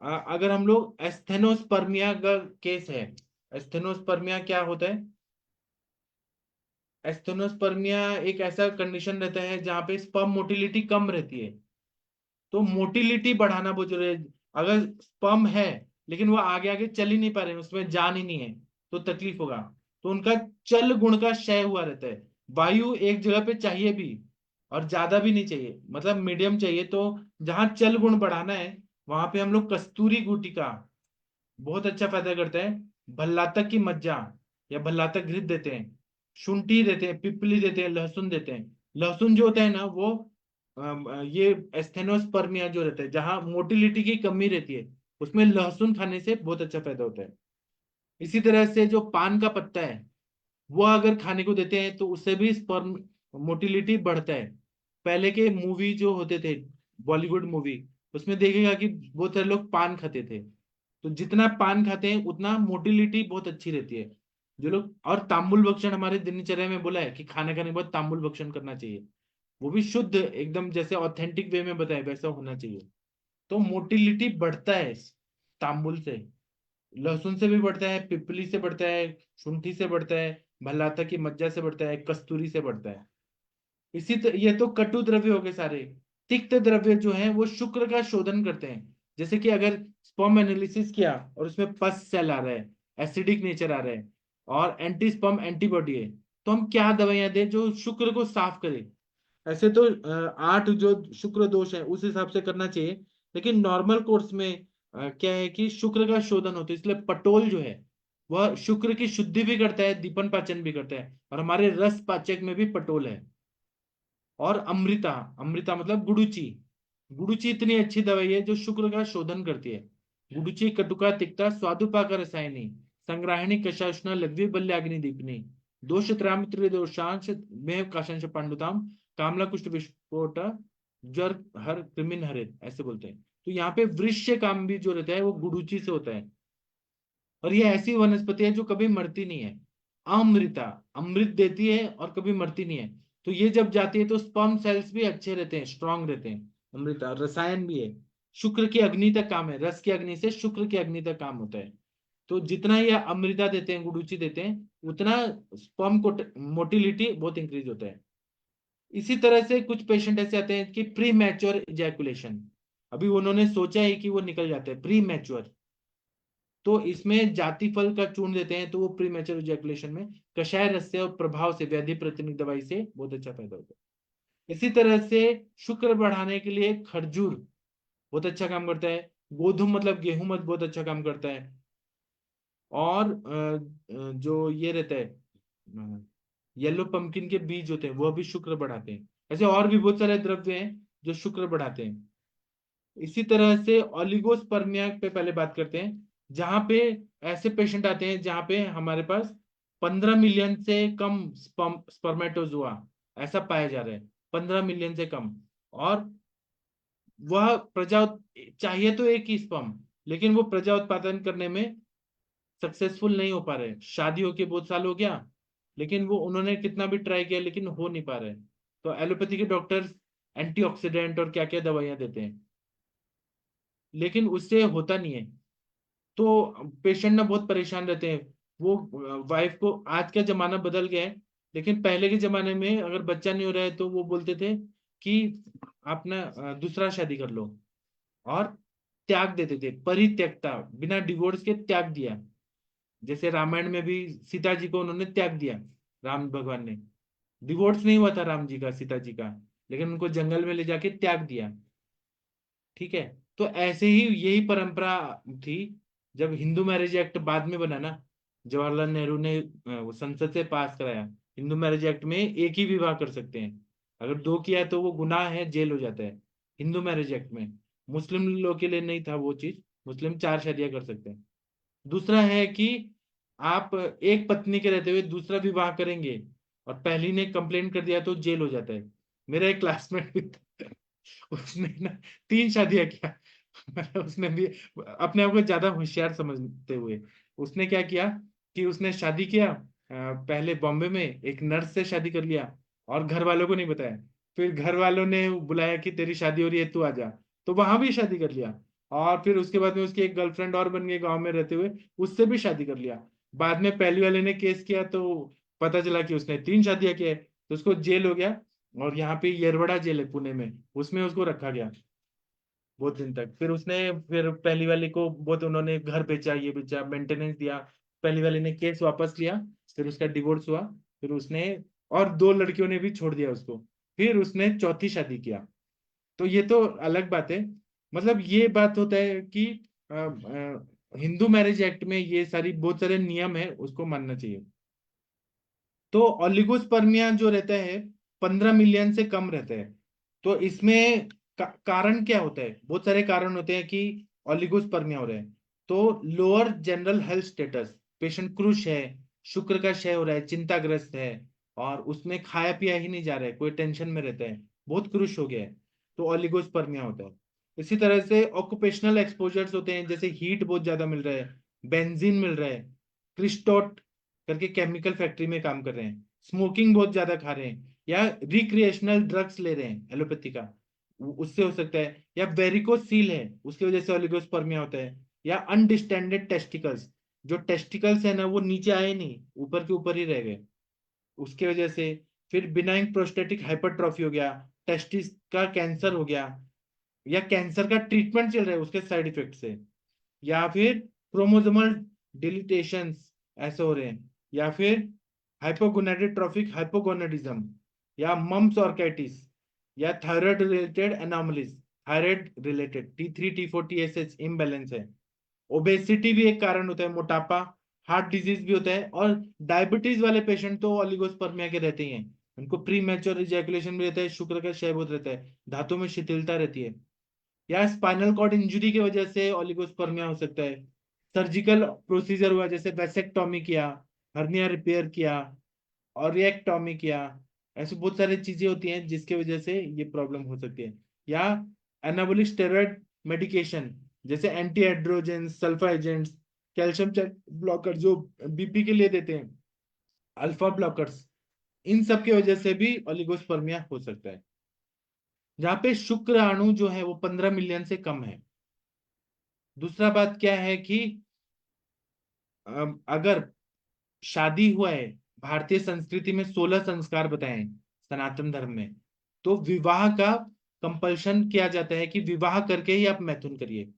अगर हम लोग एस्थेनोस्पर्मिया का केस है, एस्थेनोस्पर्मिया क्या होता है? एस्थेनोस्पर्मिया एक ऐसा कंडीशन रहता है जहाँ पे स्पर्म मोटिलिटी कम रहती है। तो मोटिलिटी बढ़ाना बहुत जरूरी है। अगर स्पर्म है लेकिन वो आगे आगे चल ही नहीं पा रहे हैं, उसमें जान ही नहीं है, तो तकलीफ होगा। तो उनका चल गुण का क्षय हुआ रहता है। वायु एक जगह पे चाहिए भी, और ज्यादा भी नहीं चाहिए, मतलब मीडियम चाहिए। तो जहां चल गुण बढ़ाना है वहां पे हम लोग कस्तूरी गुटिका बहुत अच्छा फायदा करता है। भल्लातक की मज्जा या भल्लातक घृत देते हैं, शुंठी देते हैं, पिपली देते हैं, लहसुन देते हैं। लहसुन जो होता है ना वो ये एस्थेनोस्पर्मिया जो रहता है, जहां मोटिलिटी की कमी रहती है, उसमें लहसुन खाने से बहुत अच्छा फायदा होता है। इसी तरह से जो पान का पत्ता है वो अगर खाने को देते हैं तो उससे भी स्पर्म मोटिलिटी बढ़ता है। पहले के मूवी जो होते थे, बॉलीवुड मूवी, उसमें देखेगा कि बहुत सारे लोग पान खाते थे। तो जितना पान खाते हैं उतना मोटिलिटी बहुत अच्छी रहती है। जो लोग, और तांबुल भक्षण हमारे दिनचर्या में बोला है कि खाने खाने के बाद तांबुल भक्षण करना चाहिए, वो भी शुद्ध एकदम जैसे ऑथेंटिक वे में बताया वैसा होना चाहिए। तो मोटिलिटी बढ़ता है तांबुल से, लहसुन से भी बढ़ता है, पिपली से बढ़ता है, शुंठी से बढ़ता है, भल्लाता की मज्जा से बढ़ता है, कस्तूरी से बढ़ता है। ये तो कटु द्रव्य हो गए सारे। तिक्त द्रव्य जो है वो शुक्र का शोधन करते हैं। जैसे कि अगर स्पर्म एनालिसिस किया और उसमें पस सेल आ रहा है, एसिडिक नेचर आ रहा है, और एंटी स्पर्म एंटीबॉडी है, तो हम क्या दवाइयां दें जो शुक्र को साफ करे? ऐसे तो 8 जो शुक्र दोष है उस हिसाब से करना चाहिए, लेकिन नॉर्मल कोर्स में क्या है कि शुक्र का शोधन होता है, इसलिए पटोल जो है वह शुक्र की शुद्धि भी करता है, दीपन पाचन भी करता है, और हमारे रस पाचक में भी पटोल है। और अमृता, अमृता मतलब गुडुचि। गुडुचि इतनी अच्छी दवाई है जो शुक्र का शोधन करती है। गुडुचि कटुका तिक्ता स्वादुपाक रसायनी संग्राहिणी कषाउष्ण लघ्वी बल्याग्नि दीपनी दोष त्राम त्रिदोषांश में काशांश पांडुताम कामला कुष्ठ विस्फोट जर हर कृमिन हरित, ऐसे बोलते हैं। तो यहाँ पे वृक्ष काम भी जो रहता है वो गुडुचि से होता है। और ये ऐसी वनस्पति है जो कभी मरती नहीं है। अमृता, अमृत देती है और कभी मरती नहीं है। तो ये जब जाती है तो स्पर्म सेल्स भी अच्छे रहते हैं, स्ट्रांग रहते हैं। अमृता रसायन भी है, शुक्र की अग्नि तक काम है, रस की अग्नि से शुक्र की अग्नि तक काम होता है। तो जितना ये अमृता देते हैं, गुडुचि देते हैं, उतना स्पर्म को मोटिलिटी बहुत इंक्रीज होता है। इसी तरह से कुछ पेशेंट ऐसे आते हैं कि प्री मैच्योर इजैकुलेशन, अभी उन्होंने सोचा ही कि वो निकल जाते हैं प्री मैच्योर, तो इसमें जाति फल का चूर्ण देते हैं, तो वो प्री मैच्योर इजैकुलेशन में कषाय रस से और प्रभाव से व्याधि प्रतिनिधि दवाई से बहुत अच्छा फायदा होता है। इसी तरह से शुक्र बढ़ाने के लिए खरजूर बहुत अच्छा काम करता है। गोधुम मतलब गेहूं मत बहुत अच्छा काम करता है। और जो ये रहता है येलो पंपकिन के बीज होते हैं वह भी शुक्र बढ़ाते हैं। ऐसे और भी बहुत सारे द्रव्य हैं जो शुक्र बढ़ाते हैं। इसी तरह से ओलिगोस्पर्मिया पे पहले बात करते हैं, जहां पे ऐसे पेशेंट आते हैं जहां पे हमारे पास 15 मिलियन से कम स्पर्मेटोजुआ ऐसा पाया जा रहा है, 15 मिलियन से कम। और वह प्रजा चाहिए तो एक ही स्पर्म, लेकिन वो प्रजा उत्पादन करने में सक्सेसफुल नहीं हो पा रहे। शादी होके बहुत साल हो गया, लेकिन वो उन्होंने कितना भी ट्राई किया लेकिन हो नहीं पा रहे। तो एलोपैथी के डॉक्टर्स एंटीऑक्सीडेंट और क्या क्या दवाइयां देते हैं, लेकिन उससे होता नहीं है। तो पेशेंट ना बहुत परेशान रहते हैं। वो वाइफ को, आज का जमाना बदल गया है, लेकिन पहले के जमाने में अगर बच्चा नहीं हो रहा है तो वो बोलते थे कि आप ना दूसरा शादी कर लो, और त्याग देते थे, परित्यक्ता, बिना डिवोर्स के त्याग दिया। जैसे रामायण में भी सीता जी को उन्होंने त्याग दिया, राम भगवान ने। डिवोर्स नहीं हुआ था राम जी का सीता जी का, लेकिन उनको जंगल में ले जाके त्याग दिया। ठीक है। तो ऐसे ही यही परंपरा थी। जब हिंदू मैरिज एक्ट बाद में बना ना, जवाहरलाल नेहरू ने वो संसद से पास कराया, हिंदू मैरिज एक्ट में एक ही विवाह कर सकते हैं, अगर दो किया तो वो गुनाह है, जेल हो जाता है हिंदू मैरिज एक्ट में। मुस्लिम लोग के लिए नहीं था वो चीज, मुस्लिम 4 शादियां कर सकते हैं। दूसरा है कि आप एक पत्नी के रहते हुए दूसरा विवाह करेंगे और पहली ने कंप्लेन कर दिया तो जेल हो जाता है। मेरा एक क्लासमेट भी था, उसने ना 3 शादियां किया। मतलब उसने भी अपने आप को ज्यादा होशियार समझते हुए उसने क्या किया कि उसने शादी किया, पहले बॉम्बे में एक नर्स से शादी कर लिया और घर वालों को नहीं बताया। फिर घर वालों ने बुलाया कि तेरी शादी हो रही है तू आ जा, तो वहां भी शादी कर लिया। और फिर उसके बाद में उसकी एक गर्लफ्रेंड और बन गई गांव में रहते हुए, उससे भी शादी कर लिया। बाद में पहली वाले ने केस किया तो पता चला कि उसने 3 शादियां की है, तो उसको जेल हो गया। और यहाँ पे येरवड़ा जेल है पुणे में, उसमें उसको रखा गया बहुत दिन तक। फिर उसने फिर पहली वाली को बहुत उन्होंने घर बेचा, ये बेचा, मेंटेनेंस दिया। पहली वाली ने केस वापस लिया, फिर उसका डिवोर्स हुआ। फिर उसने और 2 लड़कियों ने भी छोड़ दिया उसको। फिर उसने चौथी शादी किया। तो ये तो अलग बात है। मतलब ये बात होता है कि हिंदू मैरिज एक्ट में ये सारी बहुत सारे नियम है, उसको मानना चाहिए। तो ओलिगोस्पर्मिया जो रहता है 15 मिलियन से कम रहता है। तो इसमें कारण क्या होता है? बहुत सारे कारण होते हैं कि ओलिगोस्पर्मिया हो रहा है। तो lower general health status, patient Cruz है, शुक्र का क्षय हो रहा है, चिंताग्रस्त है, और उसमें खाया पिया ही नहीं जा रहा है, कोई टेंशन में रहता है, बहुत क्रुश हो गया है, तो ओलिगोस्पर्मिया होता है। इसी तरह से ऑक्यूपेशनल एक्सपोजर्स होते हैं, जैसे हीट बहुत ज्यादा मिल रहा है, बेंजीन मिल रहा है, क्रिस्टोट करके केमिकल फैक्ट्री में काम कर रहे हैं, स्मोकिंग बहुत ज्यादा खा रहे हैं, या रिक्रिएशनल ड्रग्स ले रहे हैं एलोपैथी का, उससे हो सकता है। या वेरिकोसील है, उसकी वजह से ओलिगोस्पर्मिया होता है। या अनडिस्टेंडेड टेस्टिकल्स, जो टेस्टिकल्स है ना वो नीचे आए नहीं, ऊपर के ऊपर ही रह गए, उसके वजह से। फिर बिनाइन प्रोस्टेटिक हाइपरट्रॉफी हो गया, टेस्टिस का कैंसर हो गया, या कैंसर का ट्रीटमेंट चल रहा है उसके साइड इफेक्ट से। या फिर क्रोमोसोमल डिलीटेशंस ऐसे हो रहे हैं। या फिर हाइपोगोनाडोट्रोफिक हाइपोगोनाडिज्म, या मम्स ऑर्केटिस, या thyroid related anomalies, thyroid related T3 T4 TSH imbalance है। ओबेसिटी भी एक कारण होता है, मोटापा, हार्ट डिजीज भी होता है। और डायबिटीज वाले पेशेंट तो ओलिगोस्पर्मिया के रहते ही हैं, उनको प्री मैच्योर इजैकुलेशन भी रहता है, शुक्र का क्षय बहुत रहता है, धातु में शिथिलता रहती है। या स्पाइनल कॉर्ड इंजरी की वजह से ओलिगोस्पर्मिया हो सकता है। सर्जिकल प्रोसीजर हुआ, जैसे वेसेक्टोमी किया, हर्निया रिपेयर किया, और रिएक्टोमी किया, ऐसी बहुत सारी चीजें होती हैं जिसकी वजह से ये प्रॉब्लम हो सकती है। या एनाबॉलिक स्टेरॉइड मेडिकेशन, जैसे anti androgen, sulfa agents, calcium blocker जो बीपी के लिए देते हैं, अल्फा ब्लॉकर्स, इन सब की वजह से भी ओलिगोस्पर्मिया हो सकता है। जहाँ पे शुक्र अणु जो है वो 15 मिलियन से कम है। दूसरा बात क्या है कि अगर शादी हुआ है, भारतीय संस्कृति में 16 संस्कार बताए हैं सनातन धर्म में, तो विवाह का कंपल्शन किया जाता है कि विवाह करके ही आप मैथुन करिए।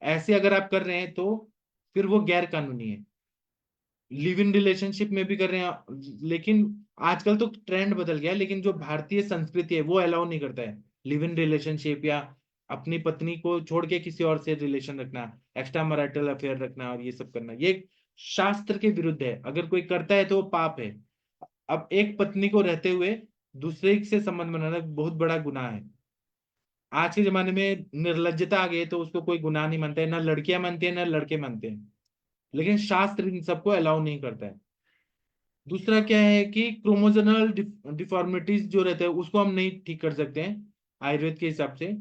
ऐसे अगर आप कर रहे हैं तो फिर वो गैर कानूनी है। लिव इन रिलेशनशिप में भी कर रहे हैं, लेकिन आजकल तो ट्रेंड बदल गया है, लेकिन जो भारतीय संस्कृति है वो अलाउ नहीं करता है लिव इन रिलेशनशिप, या अपनी पत्नी को छोड़ के किसी और से रिलेशन रखना, एक्स्ट्रा मैरिटल अफेयर रखना और ये सब करना, ये शास्त्र के विरुद्ध है। अगर कोई करता है तो वो पाप है। अब एक पत्नी को रहते हुए दूसरे से संबंध बनाना बहुत बड़ा गुनाह है। आज के जमाने में निर्लज्जता आ गई है, तो उसको कोई गुनाह नहीं मानता है, ना लड़कियां मानती है ना लड़के मानते हैं। लेकिन शास्त्र इन सबको अलाउ नहीं करता है। दूसरा क्या है कि क्रोमोजोनल डिफॉर्मिटीज जो रहते हैं उसको हम नहीं ठीक कर सकते हैं आयुर्वेद के हिसाब से।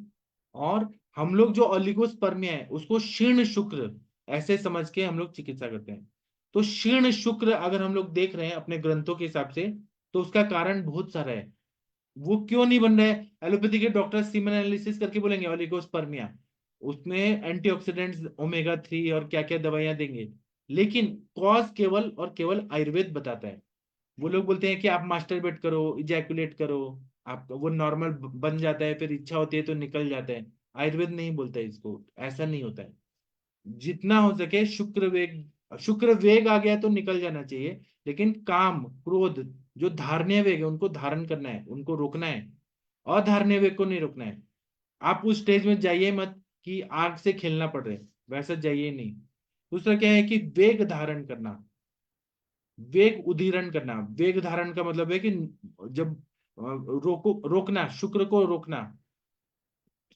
और हम लोग जो ओलिगोस्पर्मिया है उसको शीर्ण शुक्र ऐसे समझ के हम लोग चिकित्सा करते हैं। तो शीर्ण शुक्र अगर हम लोग देख रहे हैं अपने ग्रंथों के हिसाब से, तो उसका कारण बहुत सारा है। वो क्यों नहीं बन रहा है? एलोपैथी के डॉक्टर सीमेन एनालिसिस करके बोलेंगे ओलिगोस्पर्मिया, उसमें एंटीऑक्सीडेंट्स ओमेगा 3 और क्या क्या दवाइयां देंगे, लेकिन कॉज केवल और केवल आयुर्वेद बताता है। वो लोग बोलते हैं कि आप मास्टरबेट करो, इजैकुलेट करो, आप वो नॉर्मल बन जाता है, फिर इच्छा होती है तो निकल जाता है। आयुर्वेद नहीं बोलता है इसको, ऐसा नहीं होता है। जितना हो सके शुक्र वेग आ गया तो निकल जाना चाहिए, लेकिन काम क्रोध जो धारणीय वेग है उनको धारण करना है, उनको रोकना है। अधारणीय वेग को नहीं रोकना है। आप उस स्टेज में जाइए मत कि आग से खेलना पड़ रहा है, वैसा जाइए नहीं। दूसरा क्या है कि वेग धारण करना, वेग उदीरण करना। वेग धारण का मतलब है कि जब रोकना, शुक्र को रोकना।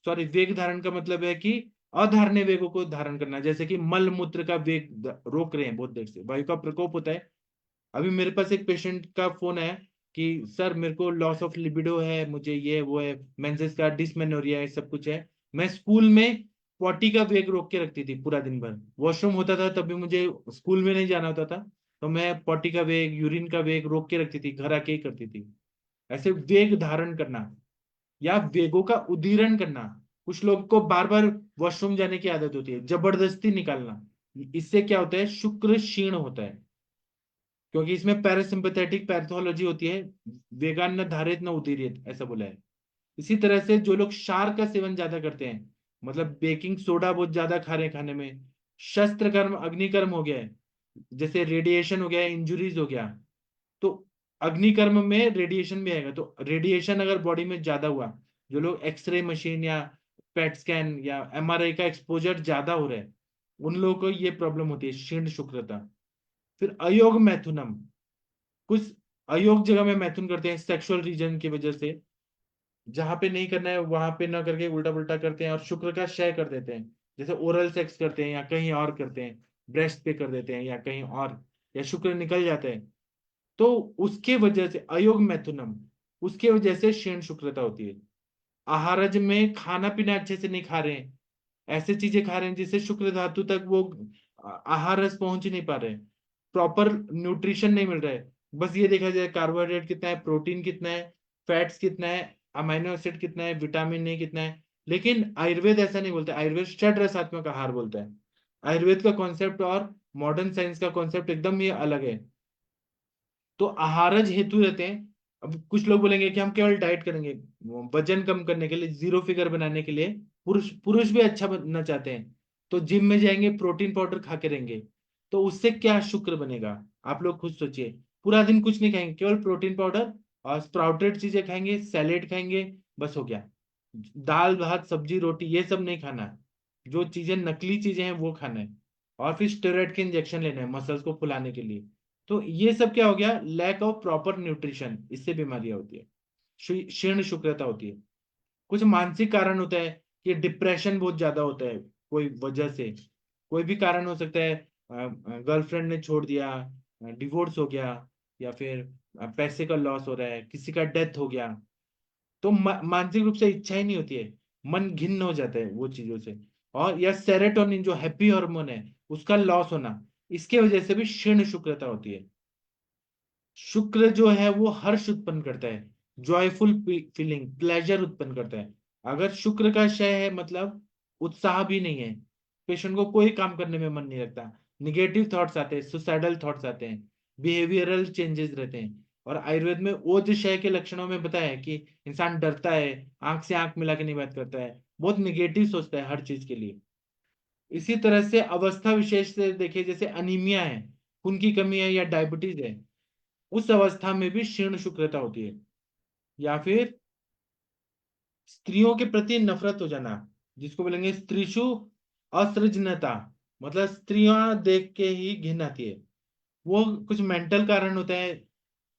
सॉरी, वेग धारण का मतलब है कि अधारणीय वेगों को धारण करना, जैसे कि मल मूत्र का वेग रोक रहे हैं बहुत देर से, वायु का प्रकोप होता है। अभी मेरे पास एक पेशेंट का फोन है कि सर मेरे को लॉस ऑफ लिबिडो है, मुझे ये वो है, मेंसेस का डिसमेनोरिया है, सब कुछ है। मैं स्कूल में पॉटी का वेग रोक के रखती थी पूरा दिन भर, वॉशरूम होता था तभी मुझे स्कूल में नहीं जाना होता था, तो मैं पॉटी का वेग, यूरिन का वेग रोक के रखती थी, घर आके ही करती थी। ऐसे वेग धारण करना या वेगों का उदीरण करना। कुछ लोग को बार बार वॉशरूम जाने की आदत होती है, जबरदस्ती निकालना। इससे क्या होता है, शुक्र क्षीण होता है, क्योंकि इसमें पैरासिम्पथेटिक पैथोलॉजी होती है। वेगान न धारित न उदीरित, ऐसा बोला है। इसी तरह से जो लोग क्षार का सेवन ज्यादा करते हैं, मतलब बेकिंग सोडा बहुत ज्यादा खा रहे हैं खाने में, शस्त्र कर्म अग्निकर्म हो गया है, जैसे रेडिएशन हो गया, इंजुरीज हो गया, तो अग्निकर्म में रेडिएशन भी आएगा। तो रेडिएशन अगर बॉडी में ज्यादा हुआ, जो लोग एक्सरे मशीन या पेट स्कैन या एमआरआई का एक्सपोजर ज्यादा हो रहा है, उन लोगों को ये प्रॉब्लम होती है, क्षीण शुक्रता। फिर अयोग मैथुनम, कुछ अयोग जगह में मैथुन करते हैं सेक्सुअल रीजन की वजह से, जहां पे नहीं करना है वहां पे ना करके उल्टा पुल्टा करते हैं और शुक्र का क्षय कर देते हैं, जैसे ओरल सेक्स करते हैं या कहीं और करते हैं, ब्रेस्ट पे कर देते हैं या कहीं और, या शुक्र निकल जाते हैं। तो उसके वजह से अयोग मैथुनम, उसके वजह से क्षीण शुक्रता होती है। आहारज में खाना पीना अच्छे से नहीं खा रहे हैं, ऐसे चीजें खा रहे हैं जिससे शुक्र धातु तक वो आहार रस पहुंच ही नहीं पा रहे, प्रॉपर न्यूट्रिशन नहीं मिल रहा है। बस ये देखा जाए कार्बोहाइड्रेट कितना है, प्रोटीन कितना है, फैट्स कितना है, अमाइनो एसिड कितना है, विटामिन ए कितना है। लेकिन आयुर्वेद ऐसा नहीं बोलता, आयुर्वेद षड रसात्मक आहार बोलता है। आयुर्वेद का कॉन्सेप्ट और मॉडर्न साइंस का कॉन्सेप्ट एकदम ही अलग है। तो आहारज हेतु रहते हैं। अब कुछ लोग बोलेंगे कि हम केवल डाइट करेंगे, वजन कम करने के लिए, जीरो फिगर बनाने के लिए, पुरुष पुरुष भी अच्छा बनना चाहते हैं, तो जिम में जाएंगे, प्रोटीन पाउडर खा के रहेंगे, तो उससे क्या शुक्र बनेगा? आप लोग खुद सोचिए। पूरा दिन कुछ नहीं खाएंगे, केवल प्रोटीन पाउडर और स्प्राउटेड चीजें खाएंगे, सैलेड खाएंगे, बस हो गया। दाल भात सब्जी रोटी ये सब नहीं खाना है, जो चीजें नकली चीजें हैं वो खाना है। और फिर स्टेरॉइड के इंजेक्शन लेने हैं मसल्स को फुलाने के लिए। तो ये सब क्या हो गया, लैक ऑफ प्रॉपर न्यूट्रिशन, इससे बीमारियां होती है, क्षीण शुक्रता होती है। कुछ मानसिक कारण होता है कि डिप्रेशन बहुत ज्यादा होता है, कोई वजह से, कोई भी कारण हो सकता है, गर्लफ्रेंड ने छोड़ दिया, डिवोर्स हो गया, या फिर पैसे का लॉस हो रहा है, किसी का डेथ हो गया, तो मानसिक रूप से इच्छा ही नहीं होती है, मन घिन्न हो जाता है वो चीजों से। और या सेरेटोनिन जो हैप्पी हार्मोन है उसका लॉस होना, इसके वजह से भी क्षीण शुक्रता होती है। शुक्र जो है वो हर्ष उत्पन्न करता है, जॉयफुल फीलिंग, प्लेजर उत्पन्न करता है। अगर शुक्र का क्षय है मतलब उत्साह भी नहीं है, पेशेंट को कोई काम करने में मन नहीं लगता, निगेटिव थॉट्स आते हैं, सुसाइडल थॉट्स आते हैं, बिहेवियरल चेंजेस रहते हैं। और आयुर्वेद में ओज क्षय के लक्षणों में बताया है कि इंसान डरता है, आंख से आंख मिला के नहीं बात करता है, बहुत निगेटिव सोचता है हर चीज के लिए। इसी तरह से अवस्था विशेष से देखिए, जैसे अनीमिया है, खून की कमी है या डायबिटीज है, उस अवस्था में भी क्षीण शुक्रता होती है। या फिर स्त्रियों के प्रति नफरत हो जाना, जिसको बोलेंगे स्त्रीशु असृजनता, मतलब स्त्रियां देख के ही घिन आती है। वो कुछ मेंटल कारण होता है,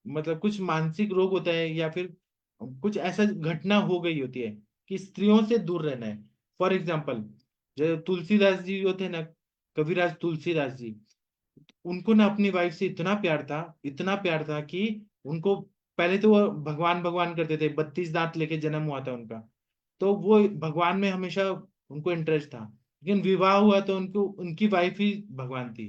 मतलब कुछ मानसिक रोग होता है, या फिर कुछ ऐसा घटना हो गई होती है कि स्त्रियों से दूर रहना है। फॉर एग्जाम्पल, जो तुलसीदास जी जो थे ना, कविराज तुलसीदास जी, उनको ना अपनी वाइफ से इतना प्यार था, इतना प्यार था कि उनको, पहले तो वो भगवान भगवान करते थे, 32 दांत लेके जन्म हुआ था उनका, तो वो भगवान में हमेशा उनको इंटरेस्ट था। लेकिन विवाह हुआ तो उनको उनकी वाइफ ही भगवान थी,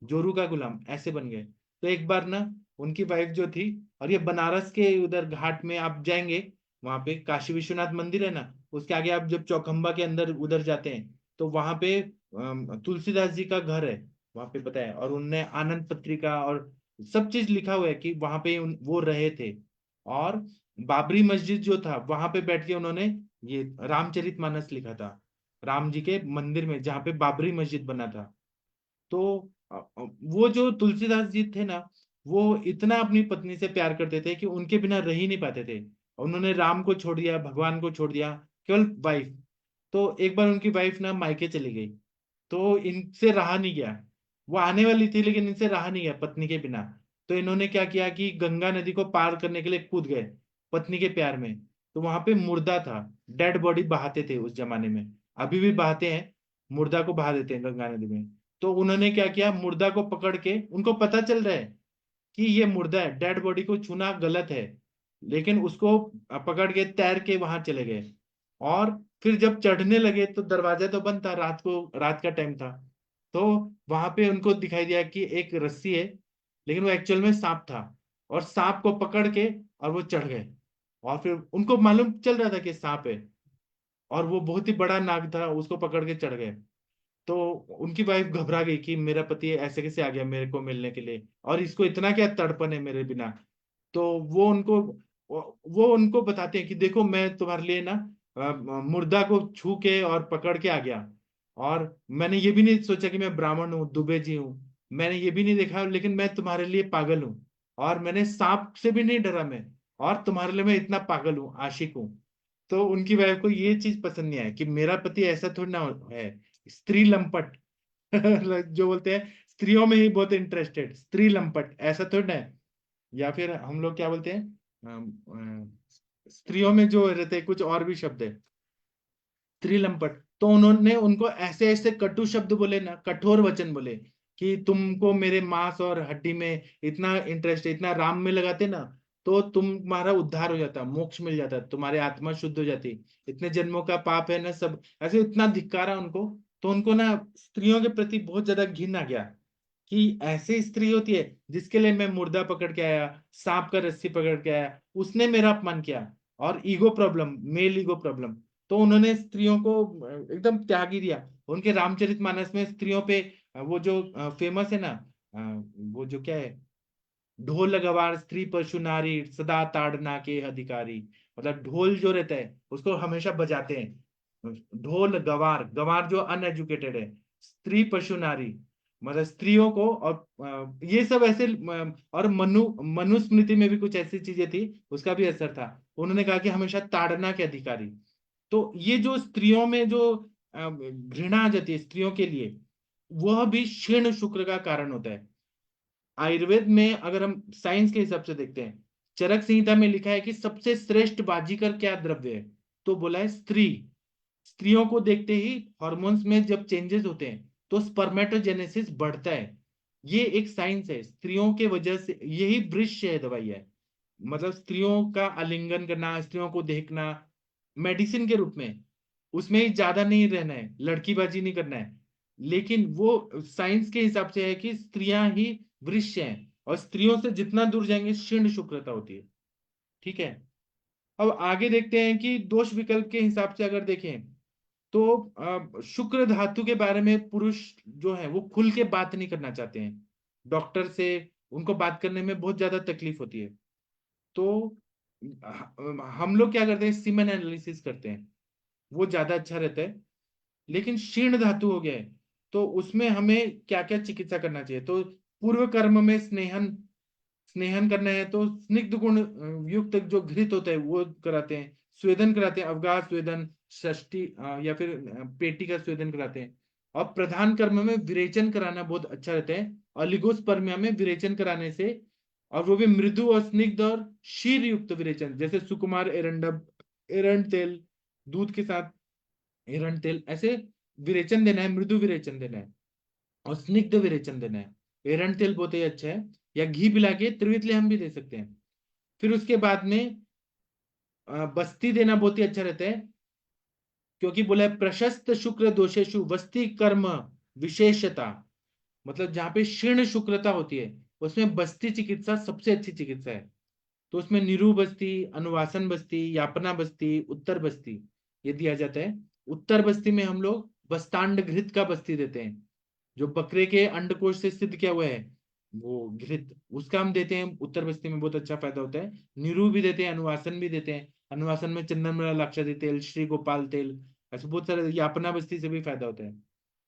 जोरू का गुलाम ऐसे बन गए। तो एक बार ना उनकी वाइफ जो थी, और ये बनारस के उधर घाट में आप जाएंगे, वहां पे काशी विश्वनाथ मंदिर है ना, उसके आगे आप जब चौखंबा के अंदर उधर जाते हैं, तो वहां पे तुलसीदास जी का घर है, वहां पे पता है, और उनने आनंद पत्रिका और सब चीज लिखा हुआ है कि वहां पे वो रहे थे। और बाबरी मस्जिद जो था वहां पे बैठ के उन्होंने ये रामचरितमानस लिखा था, राम जी के मंदिर में जहाँ पे बाबरी मस्जिद बना था। तो वो जो तुलसीदास जी थे ना, वो इतना अपनी पत्नी से प्यार करते थे कि उनके बिना रह ही नहीं पाते थे। उन्होंने राम को छोड़ दिया, भगवान को छोड़ दिया, केवल वाइफ। तो एक बार उनकी वाइफ ना मायके चली गई, तो इनसे रहा नहीं गया, वो आने वाली थी लेकिन इनसे रहा नहीं गया पत्नी के बिना। तो इन्होंने क्या किया कि गंगा नदी को पार करने के लिए कूद गए पत्नी के प्यार में। तो वहां पे मुर्दा था, डेड बॉडी बहाते थे उस जमाने में, अभी भी बहाते हैं। मुर्दा को बहा देते हैं गंगा नदी में। तो उन्होंने क्या किया, मुर्दा को पकड़ के, उनको पता चल रहा है कि ये मुर्दा है, डेड बॉडी को छूना गलत है, लेकिन उसको पकड़ के तैर के वहां चले गए। और फिर जब चढ़ने लगे तो दरवाजा तो बंद था, रात को, रात का टाइम था। तो वहां पे उनको दिखाई दिया कि एक रस्सी है, लेकिन वो एक्चुअल में सांप था। और सांप को पकड़ के और वो चढ़ गए। और फिर उनको मालूम चल रहा था कि सांप है, और वो बहुत ही बड़ा नाग था, उसको पकड़ के चढ़ गए। तो उनकी वाइफ घबरा गई कि मेरा पति ऐसे कैसे आ गया मेरे को मिलने के लिए, और इसको इतना क्या तड़पन है मेरे बिना। तो वो उनको बताते हैं कि देखो, मैं तुम्हारे लिए ना मुर्दा को छू के और पकड़ के आ गया। और मैंने ये भी नहीं सोचा कि मैं ब्राह्मण हूँ, दुबे जी हूँ, मैंने ये भी नहीं देखा, लेकिन मैं तुम्हारे लिए पागल हूँ। और मैंने सांप से भी नहीं डरा मैं, और तुम्हारे लिए मैं इतना पागल हूँ, आशिक हूँ। तो उनकी वाइफ को ये चीज पसंद नहीं आया कि मेरा पति ऐसा थोड़ी ना है, स्त्री लंपट। जो बोलते हैं स्त्रियों में ही बहुत इंटरेस्टेड, स्त्री लंपट ऐसा थोड़ी ना है। या फिर हम लोग क्या बोलते हैं, स्त्रियों में जो रहते हैं कुछ और भी शब्द है, स्त्री लंपट। तो उन्होंने उनको ऐसे ऐसे कटु शब्द बोले ना, कठोर वचन बोले कि तुमको मेरे मांस और हड्डी में इतना इंटरेस्ट है, इतना राम में लगाते ना, तो तुम्हारा उद्धार हो जाता, मोक्ष मिल जाता, तुम्हारी आत्मा शुद्ध हो जाती, इतने जन्मों का पाप है ना सब, ऐसे इतना धिक्कारा उनको। तो उनको ना स्त्रियों के प्रति बहुत ज्यादा घिन आ गया कि ऐसे स्त्री होती है जिसके लिए मैं मुर्दा पकड़ के आया, सांप का रस्सी पकड़ के आया, उसने मेरा अपमान किया। और ego problem, male ego problem. तो उन्होंने स्त्रियों को एकदम त्याग ही दिया। उनके रामचरितमानस में स्त्रियों पे वो जो फेमस है ना, वो जो क्या है, ढोल गवार स्त्री पशु नारी सदा ताड़ना के अधिकारी। मतलब ढोल जो रहता है उसको हमेशा बजाते हैं, ढोल गवार, गवार जो अनएजुकेटेड है, स्त्री पशु नारी मतलब स्त्रियों को। और ये सब ऐसे और मनुस्मृति में भी कुछ ऐसी चीजें थी, उसका भी असर था। उन्होंने कहा कि हमेशा ताड़ना के अधिकारी। तो ये जो स्त्रियों में जो घृणा आ जाती है स्त्रियों के लिए, वह भी क्षीण शुक्र का कारण होता है। आयुर्वेद में अगर हम साइंस के हिसाब से देखते हैं, चरक संहिता में लिखा है कि सबसे श्रेष्ठ बाजीकर क्या द्रव्य है, तो बोला है स्त्री। स्त्रियों को देखते ही हॉर्मोन्स में जब चेंजेस होते हैं तो स्पर्मेटोजेनेसिस बढ़ता है। ये एक साइंस है, स्त्रियों के वजह से यही वृक्ष्य है, दवाई है। मतलब स्त्रियों का आलिंगन करना, स्त्रियों को देखना मेडिसिन के रूप में, उसमें ज्यादा नहीं रहना है, लड़कीबाजी नहीं करना है। लेकिन वो साइंस के हिसाब से है कि स्त्रियां ही वृक्ष हैं, और स्त्रियों से जितना दूर जाएंगे क्षीण शुक्रता होती है। ठीक है। अब आगे देखते हैं कि दोष विकल्प के हिसाब से अगर देखें तो शुक्र धातु के बारे में पुरुष जो है वो खुल के बात नहीं करना चाहते हैं डॉक्टर से, उनको बात करने में बहुत ज्यादा तकलीफ होती है। तो हम लोग क्या करते हैं, सीमेन एनालिसिस करते हैं, वो ज्यादा अच्छा रहता है। लेकिन क्षीण धातु हो गया है, तो उसमें हमें क्या क्या चिकित्सा करना चाहिए। तो पूर्व कर्म में स्नेहन, स्नेहन करना है तो स्निग्ध गुण युक्त जो घृत होता है वो कराते हैं, स्वेदन कराते हैं, अवगाह स्वेदन, षष्ठी या फिर पेटी का स्वेदन कराते हैं। और प्रधान कर्म में विरेचन कराना बहुत अच्छा रहता है, ऑलिगोस्पर्मिया में विरेचन कराने से, और वो भी मृदु और स्निग्ध और शीर युक्त विरेचन, जैसे सुकुमार एरंडब, एरंड तेल, दूध के साथ एरंड तेल, ऐसे विरेचन देना है, मृदु विरेचन देना है और स्निग्ध विरेचन देना है। एरंड तेल बहुत ही अच्छा है, या घी पिला के त्रिवितले हम भी दे सकते हैं। फिर उसके बाद में बस्ती देना बहुत ही अच्छा रहता है, क्योंकि बोला है प्रशस्त शुक्र दोषेशु वस्ती कर्म विशेषता। मतलब जहां पे क्षीण शुक्रता होती है उसमें बस्ती चिकित्सा सबसे अच्छी चिकित्सा है। तो उसमें निरु बस्ती, अनुवासन बस्ती, यापना बस्ती, उत्तर बस्ती ये दिया जाता है। उत्तर बस्ती में हम लोग बस्तांड घृत का बस्ती देते हैं, जो बकरे के अंडकोश से सिद्ध किया हुआ है वो घृत, उसका हम देते हैं उत्तर बस्ती में, बहुत अच्छा फायदा होता है। नीरू भी देते हैं, अनुवासन भी देते हैं, अनुवासन में चंदन मृग लाक्षादी तेल, श्री गोपाल तेल, ऐसे बहुत सारे, यापना बस्ती से भी फायदा होता है।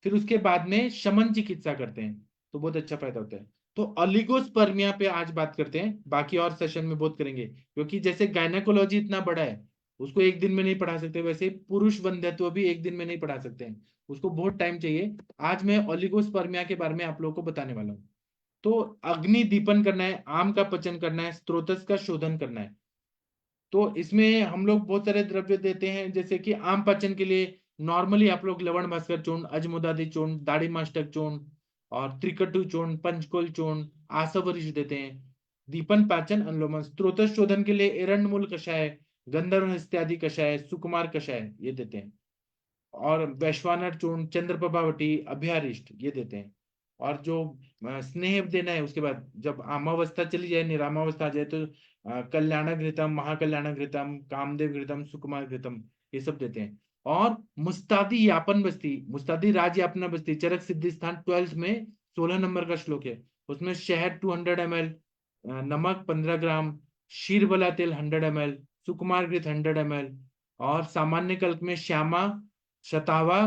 फिर उसके बाद में शमन चिकित्सा करते हैं, तो बहुत अच्छा फायदा होता है। तो ऑलिगोस्पर्मिया पे आज बात करते हैं, बाकी और सेशन में बहुत करेंगे, क्योंकि जैसे गायनाकोलॉजी इतना बड़ा है उसको एक दिन में नहीं पढ़ा सकते, वैसे पुरुष वंध्यत्व भी एक दिन में नहीं पढ़ा सकते हैं, उसको बहुत टाइम चाहिए। आज मैं ओलिगोस्पर्मिया के बारे में आप लोगों को बताने वाला हूँ। तो अग्नि दीपन करना है, आम का पचन करना है, स्त्रोतस का शोधन करना है। तो इसमें हम लोग बहुत सारे द्रव्य देते हैं, जैसे कि आम पाचन के लिए नॉर्मली आप लोग लवण भास्कर चूर्ण, अजमुदादि चूर्ण, दाढ़ीमाष्टक चूर्ण और त्रिकटु चूर्ण, पंचकोल चूर्ण, आसवरिश देते हैं। दीपन पाचन अनुलोमन, स्त्रोतश शोधन के लिए एरंडमूल कषाय, गंधर्व इत्यादि कषाय, सुकुमार कषाय ये देते हैं। और वैश्वानर चूर्ण, चंद्रप्रभावटी, अभ्यारिष्ट ये देते हैं। और जो स्नेह देना है उसके बाद जब आमावस्था चली जाए, निरामावस्था आ जाए, तो कल्याण घृतम, महाकल्याण घृतम, कामदेव घृतम, सुकुमार घृतम ये सब देते हैं। और मुस्तादी यापन बस्ती, मुस्तादी राज यापना बस्ती, चरक सिद्धि स्थान 12th में 16 नंबर का श्लोक है। उसमें शहद 200 ml, नमक 15 ग्राम, शीरबला तेल 100 ml, सुकुमार घृत 100 ml, और सामान्य कल्क में श्यामा, शतावा,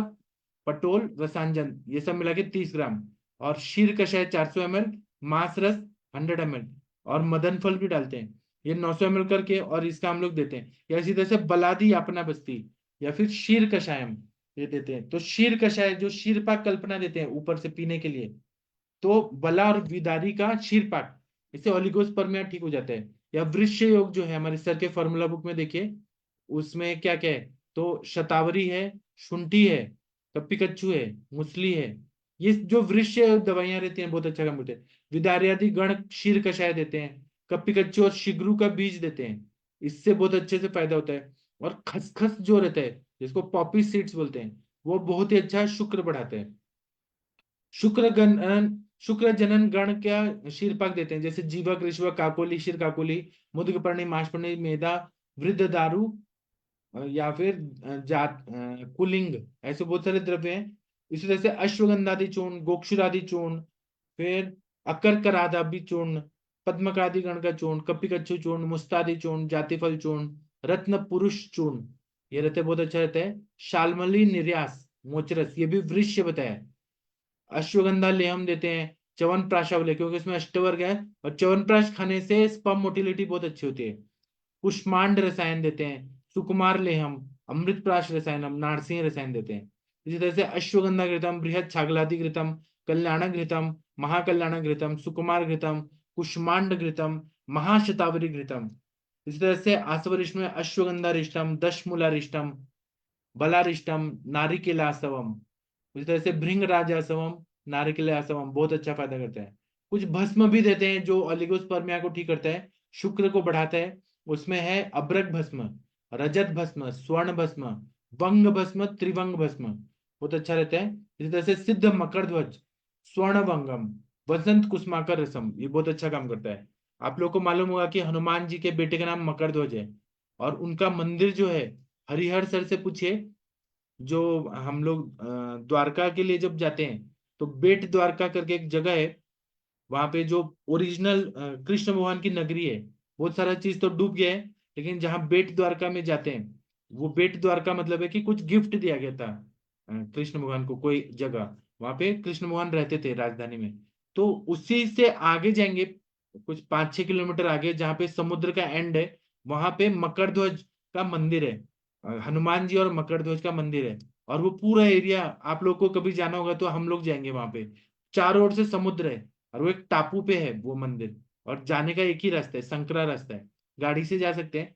पटोल, रसांजन ये सब मिला के 30 ग्राम, और शीर कषाय 400 ml, मांस रस 100 ml, और मदन फल भी डालते हैं। ये 900 ml करके, और इसका हम लोग देते हैं। या इसी तरह से बलादी अपना बस्ती या फिर शीर कषायम ये देते हैं। तो शीर कषाय जो शीरपाक कल्पना देते हैं ऊपर से पीने के लिए, तो बला और विदारी का शीरपाक, इससे ओलिगोस्पर्मिया ठीक हो जाता है। या वृक्ष योग जो है हमारे सर के फॉर्मूला बुक में देखिए, उसमें क्या क्या है, तो शतावरी है, शुंठी है, कप्पिकच्चू है, मुसली है। ये जो वृक्ष दवाइयां रहती हैं बहुत अच्छा काम करते हैं। विदार्यादि गण क्षीर कषाय देते हैं, कप्पिकच्चू और शिगरू का बीज देते हैं, इससे बहुत अच्छे से फायदा होता है। और खसखस जो रहता है जिसको पॉपी सीड्स बोलते हैं, वो बहुत ही अच्छा शुक्र बढ़ाते हैं। शुक्र गण, शुक्र जनन गण क्या शीरपाक देते हैं, जैसे जीवक, ऋषवक, काकोली, शीर काकोली, मुदगपर्णी, माशपर्णी, मेधा, वृद्ध दारू, या फिर जात कुलिंग, ऐसे बहुत सारे द्रव्य हैं। इसी तरह से अश्वगंधादि चूर्ण, गोक्षुरादि चूर्ण, फिर अकरकरादाभि चूर्ण, पद्मकादि गण का चूर्ण, कपिकच्छु चूर्ण, मुस्तादि चूर्ण, जातिफल चूर्ण, रत्न पुरुष चूर्ण ये रहते बहुत अच्छा रहता है। शालमली निर्यास, मोचरस ये भी वृक्ष बताया है। अश्वगंधा लेहम देते हैं, च्यवनप्राश क्योंकि इसमें अष्टवर्ग है, और च्यवनप्राश खाने से स्पर्म मोटिलिटी बहुत अच्छी होती है। कुष्मांड रसायन देते हैं, सुकुमार लेहम, अमृतप्राश रसायनम, नारसिंह रसायन देते हैं। इसी तरह से अश्वगंधा घृतम, बृहद छागलादि घृतम, कल्याण घृतम, महाकल्याण घृतम, सुकुमार घृतम, कुष्मांड घृतम, महाशतावरी घृतम। इसी तरह से आसवरिष्ठ में अश्वगंधा दशमूलारिष्टम, बलारिष्टम, नारिकेलासवम। इसी तरह से भृंग राजासवम, नारिकेलासवम बहुत अच्छा फायदा करता है। कुछ भस्म भी देते हैं जो ओलिगोस्पर्मिया को ठीक करता है, शुक्र को बढ़ाता है। उसमें है अब्रक भस्म, रजत भस्म, स्वर्ण भस्म, वंग भस्म, त्रिवंग भस्म बहुत अच्छा रहता है। इसी तरह से सिद्ध मकर ध्वज, स्वर्ण वंगम, वसंत कुसुमाकर रसम ये बहुत अच्छा काम करता है। आप लोग को मालूम होगा कि हनुमान जी के बेटे का नाम मकर ध्वज है, और उनका मंदिर जो है, हरिहर सर से पूछिए, जो हम लोग द्वारका के लिए जब जाते हैं, तो बेट द्वारका करके एक जगह है, वहां पे जो ओरिजिनल कृष्ण भगवान की नगरी है, बहुत सारा चीज तो डूब गया है, लेकिन जहाँ बेट द्वारका में जाते हैं, वो बेट द्वारका मतलब है कि कुछ गिफ्ट दिया गया था कृष्ण भगवान को, कोई जगह वहां पे कृष्ण भगवान रहते थे राजधानी में। तो उसी से आगे जाएंगे कुछ 5-6 किलोमीटर आगे, जहाँ पे समुद्र का एंड है, वहां पे मकर ध्वज का मंदिर है। हनुमान जी और मकर ध्वज का मंदिर है। और वो पूरा एरिया आप लोग को कभी जाना होगा तो हम लोग जाएंगे वहां पे। चारों ओर से समुद्र है, और वो एक टापू पे है वो मंदिर, और जाने का एक ही रास्ता है, संकरा रास्ता है, गाड़ी से जा सकते हैं।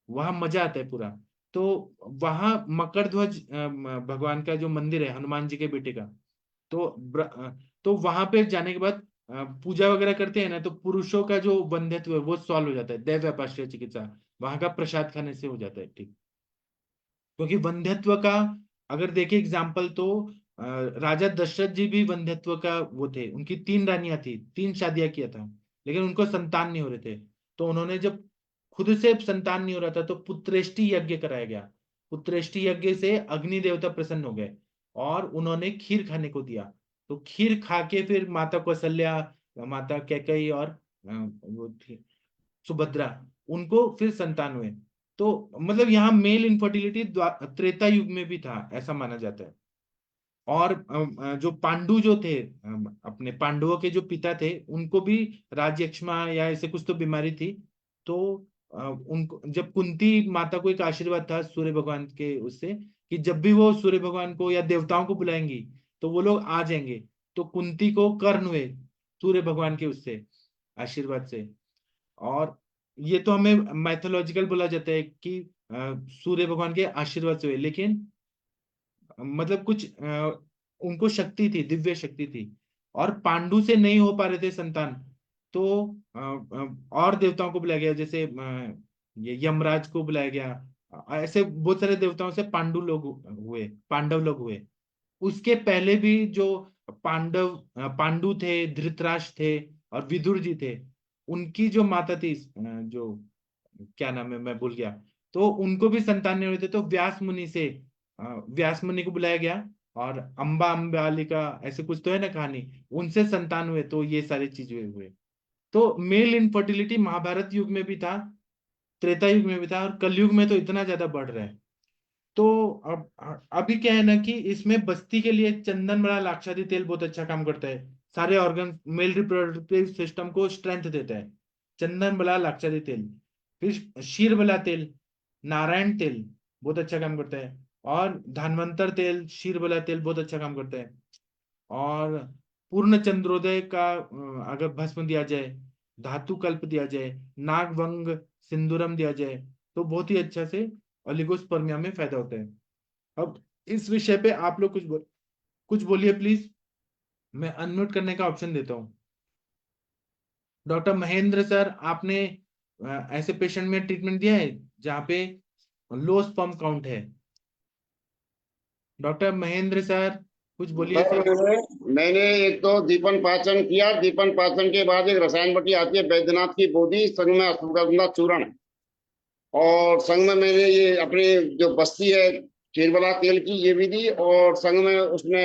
वहां मजा आता है पूरा। तो वहां मकर ध्वज भगवान का जो मंदिर है हनुमान जी के बेटे का, तो तो वहां पे जाने के बाद पूजा वगैरह करते हैं ना, तो पुरुषों का जो बंध्यत्व है वो सॉल्व हो जाता है, दैव व्यापाश्रय चिकित्सा वहां का प्रसाद खाने से हो जाता है ठीक। क्योंकि वंध्यत्व का अगर देखें एग्जाम्पल, तो राजा दशरथ जी भी वंध्यत्व का वो थे, उनकी 3 रानियां थी, 3 शादियां किया था, लेकिन उनको संतान नहीं हो रहे थे। तो उन्होंने जब खुद से संतान नहीं हो रहा था, तो पुत्रेष्टि यज्ञ कराया गया। पुत्रेष्टि यज्ञ से अग्नि देवता प्रसन्न हो गए, और उन्होंने खीर खाने को दिया। तो खीर खा के फिर माता कौशल्या, माता कैकेयी और वो थी सुभद्रा, उनको फिर संतान हुए। तो मतलब यहाँ मेल इनफर्टिलिटी त्रेता युग में भी था ऐसा माना जाता है। और जो पांडु जो थे, अपने पांडवों के जो पिता थे, उनको भी राज्यक्षमा या ऐसे कुछ तो बीमारी थी। तो उनको जब कुंती माता को एक आशीर्वाद था सूर्य भगवान के उससे, कि जब भी वो सूर्य भगवान को या देवताओं को बुलाएंगी तो वो लोग आ जाएंगे। तो कुंती को कर्ण हुए सूर्य भगवान के उससे आशीर्वाद से। और ये तो हमें मैथोलॉजिकल बोला जाता है कि सूर्य भगवान के आशीर्वाद से हुए, लेकिन मतलब कुछ उनको शक्ति थी, दिव्य शक्ति थी, और पांडु से नहीं हो पा रहे थे संतान, तो और देवताओं को बुलाया गया, जैसे ये यमराज को बुलाया गया। ऐसे बहुत सारे देवताओं से पांडु लोग हुए, पांडव लोग हुए। उसके पहले भी जो पांडु थे, धृतराष्ट्र थे और विदुर जी थे, उनकी जो माता थी, जो क्या नाम है मैं भूल गया, तो उनको भी संतान नहीं हुए थे, तो व्यास मुनि से व्यास मुनि को बुलाया गया, और अंबा अंबालिका ऐसे कुछ तो है ना कहानी, उनसे संतान हुए, तो ये सारी चीजें हुए। तो मेल इनफर्टिलिटी महाभारत युग में भी था, त्रेता युग में भी था, और कलयुग में तो इतना ज्यादा बढ़ रहा है। तो अब अभी क्या है ना कि इसमें बस्ती के लिए चंदन बड़ा लाक्षादी तेल बहुत अच्छा काम करता है, सारे ऑर्गन, मेल रिप्रोडक्टिव सिस्टम को स्ट्रेंथ देता है, चंदन बला लाक्षादी तेल। फिर शीर बला तेल, नारायण तेल बहुत अच्छा काम करता है, और धन्वंतर तेल, शीर बला तेल बहुत अच्छा काम करता है। और पूर्ण चंद्रोदय का अगर भस्म दिया जाए, धातु कल्प दिया जाए, नागवंग सिंदूरम दिया जाए, तो बहुत ही अच्छा से ओलिगोस्पर्मिया में फायदा होता है। अब इस विषय पे आप लोग कुछ बोलिए प्लीज, मैं अनम्यूट करने का ऑप्शन देता हूँ। डॉक्टर महेंद्र सर, आपने ऐसे पेशेंट में ट्रीटमेंट दिया है जहाँ पे लो स्पर्म काउंट है? डॉक्टर महेंद्र सर, कुछ बोलिए सर सर। मैंने एक तो दीपन पाचन किया। दीपन पाचन के बाद एक रसायन बटी आती है बैद्यनाथ की बोधी, संग में अश्वगंधा चूर्ण, और संग में मैंने ये अपनी जो बस्ती है खीरबला तेल की ये भी दी, और संग में उसमें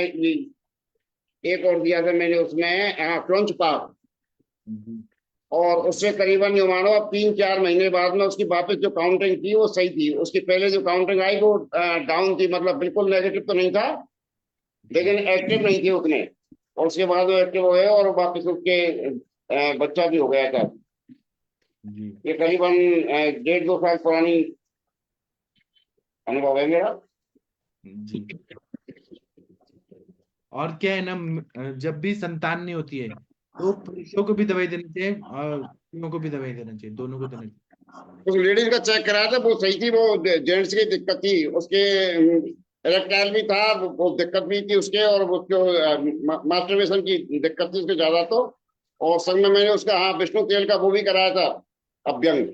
एक और दिया था मैंने उसमें क्रंच पाक। हम्म, और उससे करीबन जो मानो अब 3-4 महीने बाद में उसकी वापस जो काउंटिंग थी वो सही थी। उसकी पहले जो काउंटिंग आई वो डाउन थी, मतलब बिल्कुल नेगेटिव तो नहीं था, लेकिन एक्टिव नहीं थे उतने। और उसके बाद वो एक्टिव हो गए और वापस उसके बच्चा भी हो गया था। जी ये करीबन 1.5-2 साल पुरानी अनुभव है मेरा। जी। और क्या है ना, जब भी संतान नहीं होती है, तो पुरुषों को भी दवाई देनी चाहिए और स्त्रियों को भी दवाई देना चाहिए, दोनों को देना चाहिए। उस लेडीज का चेक कराया था, वो सही थी। वो जेंट्स की दिक्कत थी उसके, इरेक्टाइल भी था, वो दिक्कत भी थी उसके, और उसको मास्टरबेशन की दिक्कत थी उसके ज्यादा तो। और संग में मैंने उसका हाँ विष्णु तेल का वो भी कराया था, अभ्यंग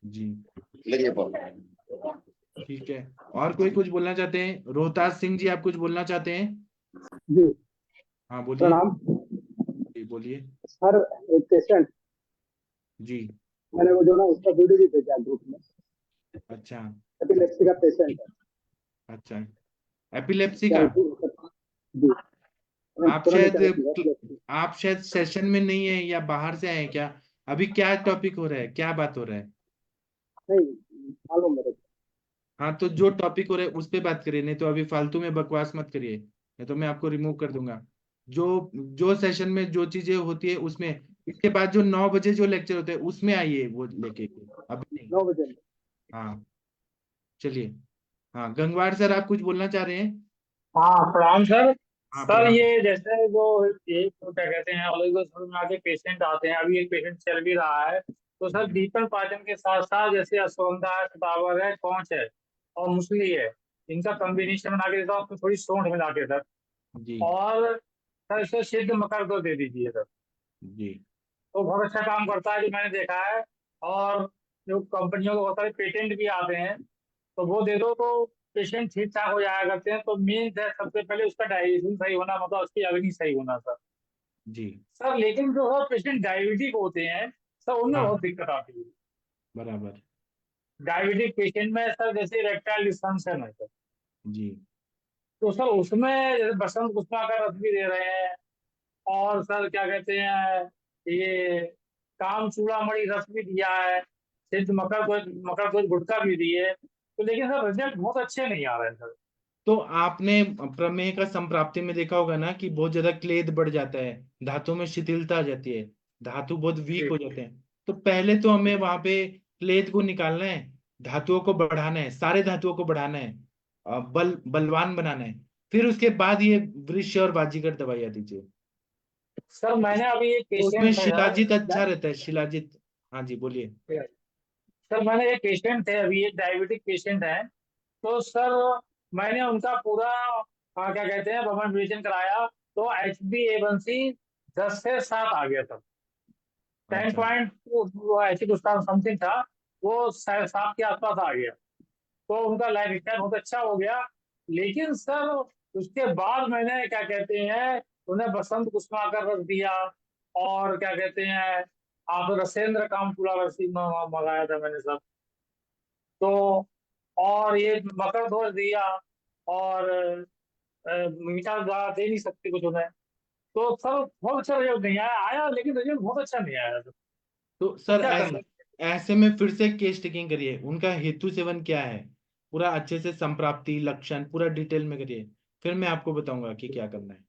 जी लिंग पर। ठीक है। और कोई कुछ बोलना चाहते हैं? रोहतास सिंह जी, आप कुछ बोलना चाहते हैं? जी हाँ बोलिए। प्रणाम जी बोलिए। सर। एक पेशेंट, जी। मैंने वो जो ना उसका वीडियो भी भेजा ग्रुप में। अच्छा एपिलेप्सी का पेशेंट है। अच्छा। एपिलेप्सी क्या का? जी आप तुरंत शायद अचानक एपिलेप्सी। आप शायद सेशन में नहीं है या बाहर से आए हैं क्या? अभी क्या टॉपिक हो रहा है, क्या बात हो रहा है? नहीं मालूम मेरे को। हाँ, तो जो टॉपिक हो रहा है उस पे बात करिए, नहीं तो अभी फालतू में बकवास मत करिए, नहीं तो मैं आपको रिमूव कर दूंगा। जो जो सेशन में जो चीजें होती है उसमें, इसके बाद जो 9 बजे जो लेक्चर होते हैं उसमें आइए वो लेके के, अभी नहीं। 9 बजे में। हाँ चलिए। हाँ गंगवार सर, आप कुछ बोलना चाह रहे हैं? हाँ प्रणाम सर। हाँ सर प्रणाम। ये जैसे जो एक तो क्या कहते हैं ऑलिगोस्पर्मिया के पेशेंट आते हैं, अभी एक पेशेंट चल भी रहा है, तो सर जी दीपन पाचन के साथ साथ जैसे अश्वगंधा है, सदावर है, कौच है और मुसली है, इनका कॉम्बिनेशन बना के देता हूँ आपको, थोड़ी सौंठ मिला के सर। जी और सर इसको सिद्ध मकर को दे दीजिए सर, जी तो बहुत अच्छा काम करता है जो मैंने देखा है। और जो कंपनियों के बहुत सारे पेटेंट भी आते हैं, तो वो दे दो तो पेशेंट ठीक ठाक हो जाया करते हैं। तो मेन है सबसे पहले उसका डाइजेशन सही होना, मतलब उसकी अग्नि सही होना सर। जी। सर लेकिन जो है पेशेंट डायबिटिक होते हैं सर, उनमें हाँ बहुत दिक्कत आती है। बराबर। डायबिटिक पेशेंट में सर जैसे इरेक्टाइल डिस्फंक्शन है सर, जी तो सर उसमें जैसे बसंत कुसुमा का रस भी दे रहे हैं, और सर क्या कहते हैं ये काम चूड़ामणि रस भी दिया है, सिद्ध मकर को गुटखा भी दिए, तो लेकिन सर रिजल्ट बहुत अच्छे नहीं आ रहे हैं सर। तो आपने प्रमेय का संप्राप्ति में देखा होगा ना कि बहुत ज्यादा क्लेद बढ़ जाता है, धातु में शिथिलता आ जाती है, धातु बहुत वीक जी हो जाते हैं। तो पहले तो हमें वहां पे क्लेद को निकालना है, धातुओं को बढ़ाना है, सारे धातुओं को बढ़ाना है, बलवान बनाना है। फिर उसके बाद ये वृक्ष और बाजीगर दवाइयाँ दीजिए। सर मैंने अभी एक तो उसमें पेशेंट है शिलाजित अच्छा सर, रहता है, शिलाजित। हाँ जी बोलिए। सर मैंने एक पेशेंट है, अभी एक डायबिटिक पेशेंट है, तो सर मैंने उनका पूरा क्या कहते हैं भवन विवेचन कराया, तो HbA1c 10 से 7 आ गया था। 10 अच्छा पॉइंट ऐसी कुछ समथिंग था, वो 7 के आसपास आ गया। तो उनका लाइफ स्टाइल बहुत अच्छा हो गया। लेकिन सर उसके बाद मैंने क्या कहते हैं उन्हें बसंत कुसुमा का रस दिया, और क्या कहते हैं आप रसेंद्र कामचूड़ा रस मंगाया था मैंने सर। तो और ये मकर ध्वज दिया, और मीठा दे नहीं सकते कुछ उन्हें। तो सर बहुत अच्छा रिजल्ट नहीं आया, लेकिन रिजल्ट बहुत अच्छा नहीं आया सर। तो तो सर क्या कर ऐसे सकते ऐसे में फिर से केस टेकिंग करिए, उनका हेतु सेवन क्या है, पूरा अच्छे से संप्राप्ति लक्षण पूरा डिटेल में करिए, फिर मैं आपको बताऊंगा कि क्या करना है।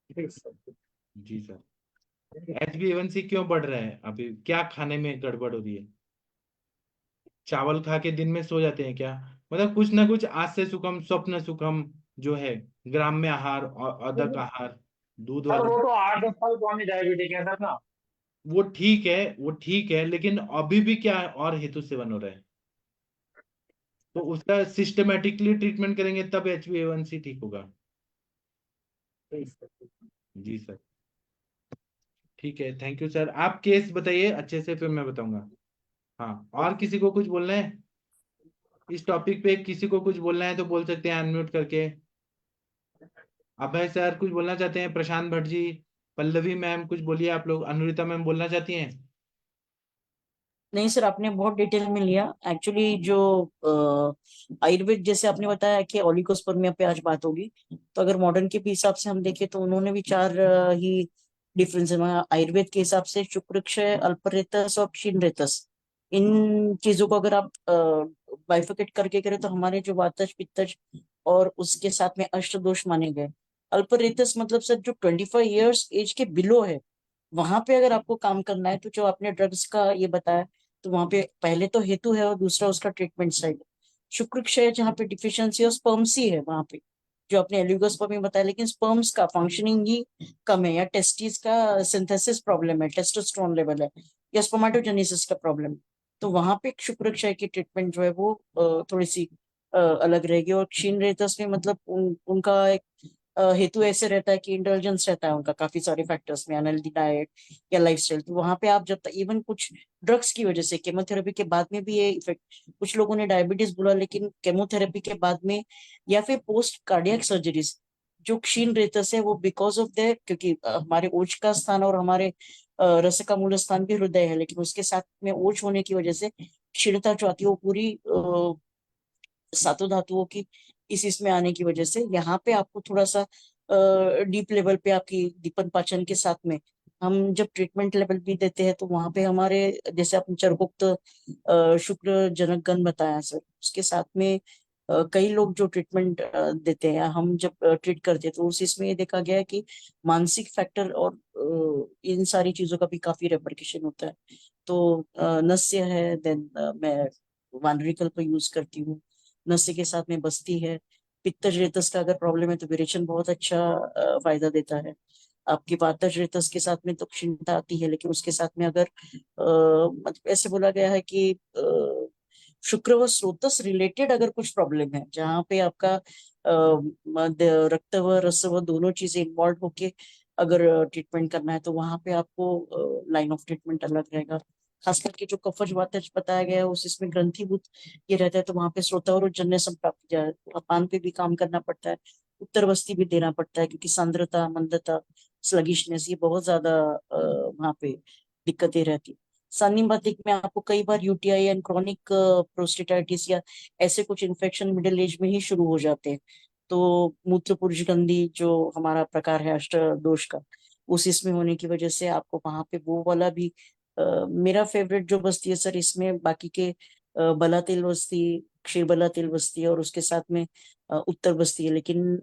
हैं? ठीक सर। जी सर। HbA1c क्यों बढ़ रहा है, अभी क्या खाने में गड़बड़ हो रही है? चावल खा के दिन में सो जाते हैं क्या? मतलब कुछ ना कुछ आज से सुखम स्वप्न सुखम जो है, ग्राम्य आहार और अधिक आहार, दूध सर वाला, वो तो 8-10 साल पुरानी डायबिटिक है सर ना। वो ठीक है, वो ठीक है, लेकिन अभी भी क्या और हेतु सेवन हो रहा है, तो उसका सिस्टमेटिकली ट्रीटमेंट करेंगे तब HbA1c ठीक होगा। ठीक सर। जी सर। ठीक है, थैंक यू सर। आप केस बताइए अच्छे से, फिर मैं बताऊंगा। हाँ, और किसी को कुछ बोलना है इस टॉपिक पे? किसी को कुछ बोलना है तो बोल सकते हैं अनम्यूट करके। अभय सर कुछ बोलना चाहते हैं, प्रशांत भट्ट जी, पल्लवी मैम कुछ बोलिए आप लोग, अनुरिता मैम बोलना चाहती हैं? नहीं सर, आपने बहुत डिटेल में लिया। एक्चुअली जो आयुर्वेद, जैसे आपने बताया कि ओलिगोस्पर्मिया पे आज बात होगी, तो अगर मॉडर्न के भी हिसाब से हम देखें तो उन्होंने भी चार ही डिफरेंस है। आयुर्वेद के हिसाब से शुक्रक्षय, अल्परेतस और क्षीणरेतस, इन चीजों को अगर आप बाइफिकेट करके करें तो हमारे जो वातज पित्तज और उसके साथ में अष्ट दोष माने गए। अल्परेतस मतलब सर जो 25 ईयर्स एज के बिलो है, वहां पे अगर आपको काम करना है, तो जो आपने ड्रग्स का ये बताया, तो वहां पे पहले तो हेतु है और दूसरा उसका ट्रीटमेंट साइड। शुक्र क्षय जहाँ पे डिफिशियंसी और स्पर्म्स है वहां पे, जो आपने एल्यूगोस्पर्म में बताया, लेकिन स्पर्म्स का फंक्शनिंग ही कम है, या टेस्टिस का सिंथेसिस प्रॉब्लम है, टेस्टोस्टेरोन लेवल है, या स्पर्मेटोजेनेसिस का प्रॉब्लम है, तो वहां पे शुक्र क्षय की ट्रीटमेंट जो है वो थोड़ी सी अलग रहेगी। और क्षीण रेतस में मतलब उनका एक हेतु ऐसे रहता है कि इंटेलिजेंस रहता है उनका काफी सारे फैक्टर्स में, अनहेल्दी डाइट या लाइफस्टाइल, तो वहां पे आप जब तक इवन कुछ ड्रग्स की वजह से केमोथेरेपी के बाद में भी ये इफेक्ट, कुछ लोगों ने डायबिटीज बोला, लेकिन केमोथेरेपी के बाद में या फिर पोस्ट कार्डियक सर्जरीज जो क्षीण रेतस है, वो बिकॉज ऑफ द, क्योंकि हमारे ओज का स्थान और हमारे रस का मूल स्थान भी हृदय है, लेकिन उसके साथ में ओज होने की वजह से क्षीणता जो आती है वो पूरी सातों धातुओं की इसमें आने की वजह से यहाँ पे आपको थोड़ा सा डीप लेवल पे आपकी दीपन पाचन के साथ में हम जब ट्रीटमेंट लेवल भी देते हैं, तो वहां पे हमारे, जैसे आपने चरगुप्त शुक्र जनक गण बताया सर, उसके साथ में कई लोग जो ट्रीटमेंट देते हैं, हम जब ट्रीट करते हैं, तो उस इसमें ये देखा गया है कि मानसिक फैक्टर और इन सारी चीजों का भी काफी रेपरकशन होता है। तो नस्य है, देन मैं वानरिकल को यूज करती हूँ, नस्य के साथ में बस्ती है। पित्तज रेतस का अगर प्रॉब्लम है तो विरेचन बहुत अच्छा फायदा देता है। आपकी वातज रेतस के साथ में तो क्षीणता आती है, लेकिन उसके साथ में अगर मतलब ऐसे बोला गया है कि शुक्र व स्रोतस रिलेटेड अगर कुछ प्रॉब्लम है, जहाँ पे आपका रक्त व रस व दोनों चीजें इन्वॉल्व होके अगर ट्रीटमेंट करना है, तो वहां पे आपको लाइन ऑफ ट्रीटमेंट अलग रहेगा। खास करके जो कफज वातज बताया गया है उस इसमें ग्रंथीभूत ये रहता है, तो वहां पे श्रोतावरोध जन्य संप्राप्ति अपान पे भी काम करना पड़ता है, उत्तर बस्ती भी देना पड़ता है, क्योंकि सांद्रता, मंदता, स्लगिशनेस ये बहुत ज्यादा वहां पे दिक्कतें रहती। सन्निपातिक में आपको कई बार यूटीआई एंड क्रॉनिक प्रोस्टेटाइटिस या ऐसे कुछ इन्फेक्शन मिडिल एज में ही शुरू हो जाते हैं। तो मूत्र पुरुषगंधी जो हमारा प्रकार है अष्ट दोष का, उस इसमें होने की वजह से आपको वहां पे वो वाला भी मेरा फेवरेट जो बस्ती है सर इसमें, बाकी के बला तेल बस्ती, क्षीर बला तेल बस्ती है, और उसके साथ में उत्तर बस्ती है, लेकिन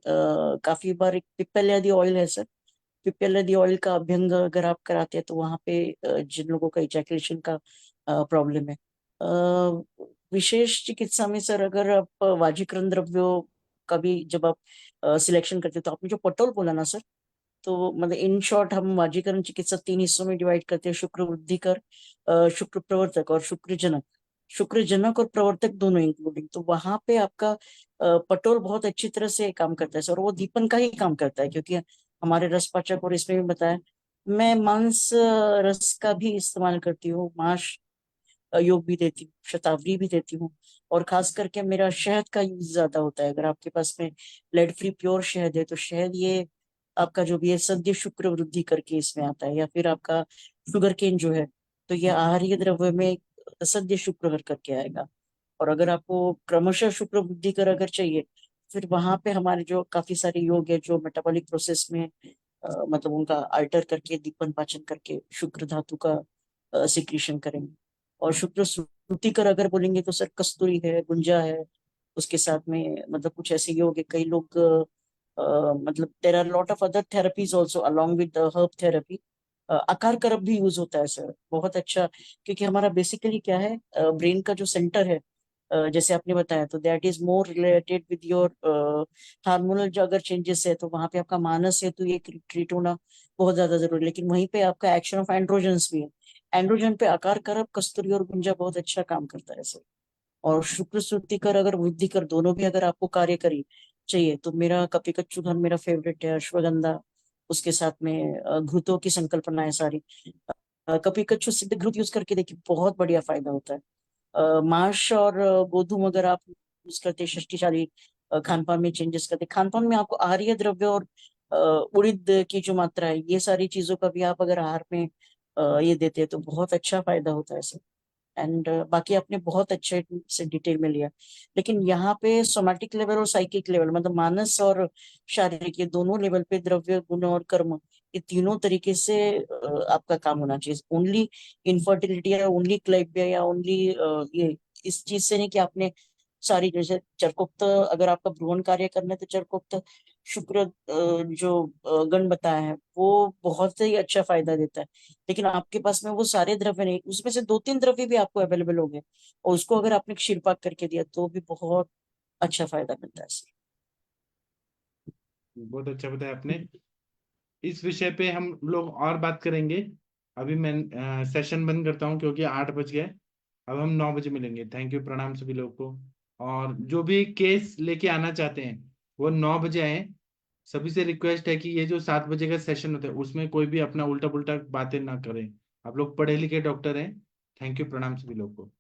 काफी बार एक पिप्पल आदि ऑयल है सर, पिप्पल आदि ऑयल का अभ्यंग अगर आप कराते हैं, तो वहां पे जिन लोगों का इजैकुलेशन का प्रॉब्लम है, विशेष चिकित्सा में सर, अगर आप वाजीकरण द्रव्यों का भी जब आप सिलेक्शन करते हैं, तो आपने जो पटोल बोला ना सर, तो मतलब इन शॉर्ट हम वाजीकरण चिकित्सा 3 हिस्सों में डिवाइड करते हैं: शुक्र वृद्धिकर, शुक्र प्रवर्तक और शुक्र जनक। शुक्र जनक और प्रवर्तक दोनों इंक्लूडिंग, तो वहां पे आपका पटोल बहुत अच्छी तरह से काम करता है सर, और वो दीपन का ही काम करता है, क्योंकि हमारे रस पाचक और इसमें भी बताया, मैं मांस रस का भी इस्तेमाल करती हूँ, मांस योग भी देती हूँ, शतावरी भी देती हूँ, और खास करके मेरा शहद का यूज ज्यादा होता है। अगर आपके पास में लेड फ्री प्योर शहद है तो शहद ये आपका जो भी है सद्य शुक्र वृद्धि करके इसमें आता है, या फिर आपका शुगर केन जो है, तो ये आहारीय द्रव्य में सद्य शुक्र करके आएगा। और अगर आपको क्रमशः शुक्र वृद्धि कर अगर चाहिए, फिर वहां पे हमारे जो काफी सारे योग है जो मेटाबॉलिक प्रोसेस में मतलब उनका अल्टर करके दीपन पाचन करके शुक्र धातु का सिक्रीशन करेंगे। और शुक्र श्रुति कर अगर बोलेंगे तो सर कस्तूरी है, गुंजा है, उसके साथ में मतलब कुछ ऐसे योग है, कई लोग मतलब there are lot of other therapies also along with herb therapy. आकार करप भी यूज होता है सर, बहुत अच्छा, क्योंकि हमारा बेसिकली क्या है, ब्रेन का जो सेंटर है, जैसे आपने बताया, तो that is more related with your hormonal जो अगर चेंजेस है, तो वहां पे आपका मानस है तो ये ट्रीट होना बहुत ज्यादा जरूरी है। लेकिन वहीं पे आपका एक्शन ऑफ एंड्रोजन्स भी है, एंड्रोजन पे आकार करप, कस्तूरी और गुंजा बहुत अच्छा काम करता है सर। और शुक्र श्रुति कर अगर वृद्धि कर दोनों भी अगर आपको कार्य करी चाहिए, तो मेरा कपिकच्चू धन मेरा फेवरेट है, अश्वगंधा, उसके साथ में घृतों की संकल्पना है सारी। कपिकच्चू सिद्ध घृत यूज करके देखिए, बहुत बढ़िया फायदा होता है। मांस और गोधूम अगर आप यूज करते हैं, शक्तिशाली खान पान में चेंजेस करते, खान पान में आपको आहारीय द्रव्य और उड़िद की जो मात्रा है, ये सारी चीजों का भी आप अगर आहार में ये देते हैं तो बहुत अच्छा फायदा होता है सर। एंड बाकी आपने बहुत अच्छे से डिटेल में लिया, लेकिन यहाँ पे सोमैटिक लेवल और साइकिक लेवल, मतलब मानस और शारीरिक, ये दोनों लेवल पे द्रव्य गुण और कर्म, ये तीनों तरीके से आपका काम होना चाहिए। ओनली इनफर्टिलिटी या ओनली क्लैप्य या ओनली ये इस चीज से नहीं कि आपने सारी, जैसे चरकोक्त अगर आपका भ्रूण कार्य करना है तो चरकोक्त शुक्र जो गण बताया है वो बहुत ही अच्छा फायदा देता है। लेकिन आपके पास में वो सारे द्रव्य नहीं, उसमें से 2-3 द्रव्य भी आपको अवेलेबल हो गए, और उसको अगर आपने क्षीरपाक करके दिया तो भी बहुत अच्छा फायदा मिलता है इससे। बहुत अच्छा बताया आपने। इस विषय पे हम लोग और बात करेंगे। अभी मैं सेशन बंद करता हूँ क्योंकि 8 बज गए। अब हम 9 बजे मिलेंगे। थैंक यू, प्रणाम सभी लोगों को। और जो भी केस लेके आना चाहते हैं वो 9 बजे आए। सभी से रिक्वेस्ट है कि ये जो 7 बजे का सेशन होता है उसमें कोई भी अपना उल्टा पुल्टा बातें ना करें। आप लोग पढ़े लिखे डॉक्टर हैं। थैंक यू, प्रणाम सभी लोगों को।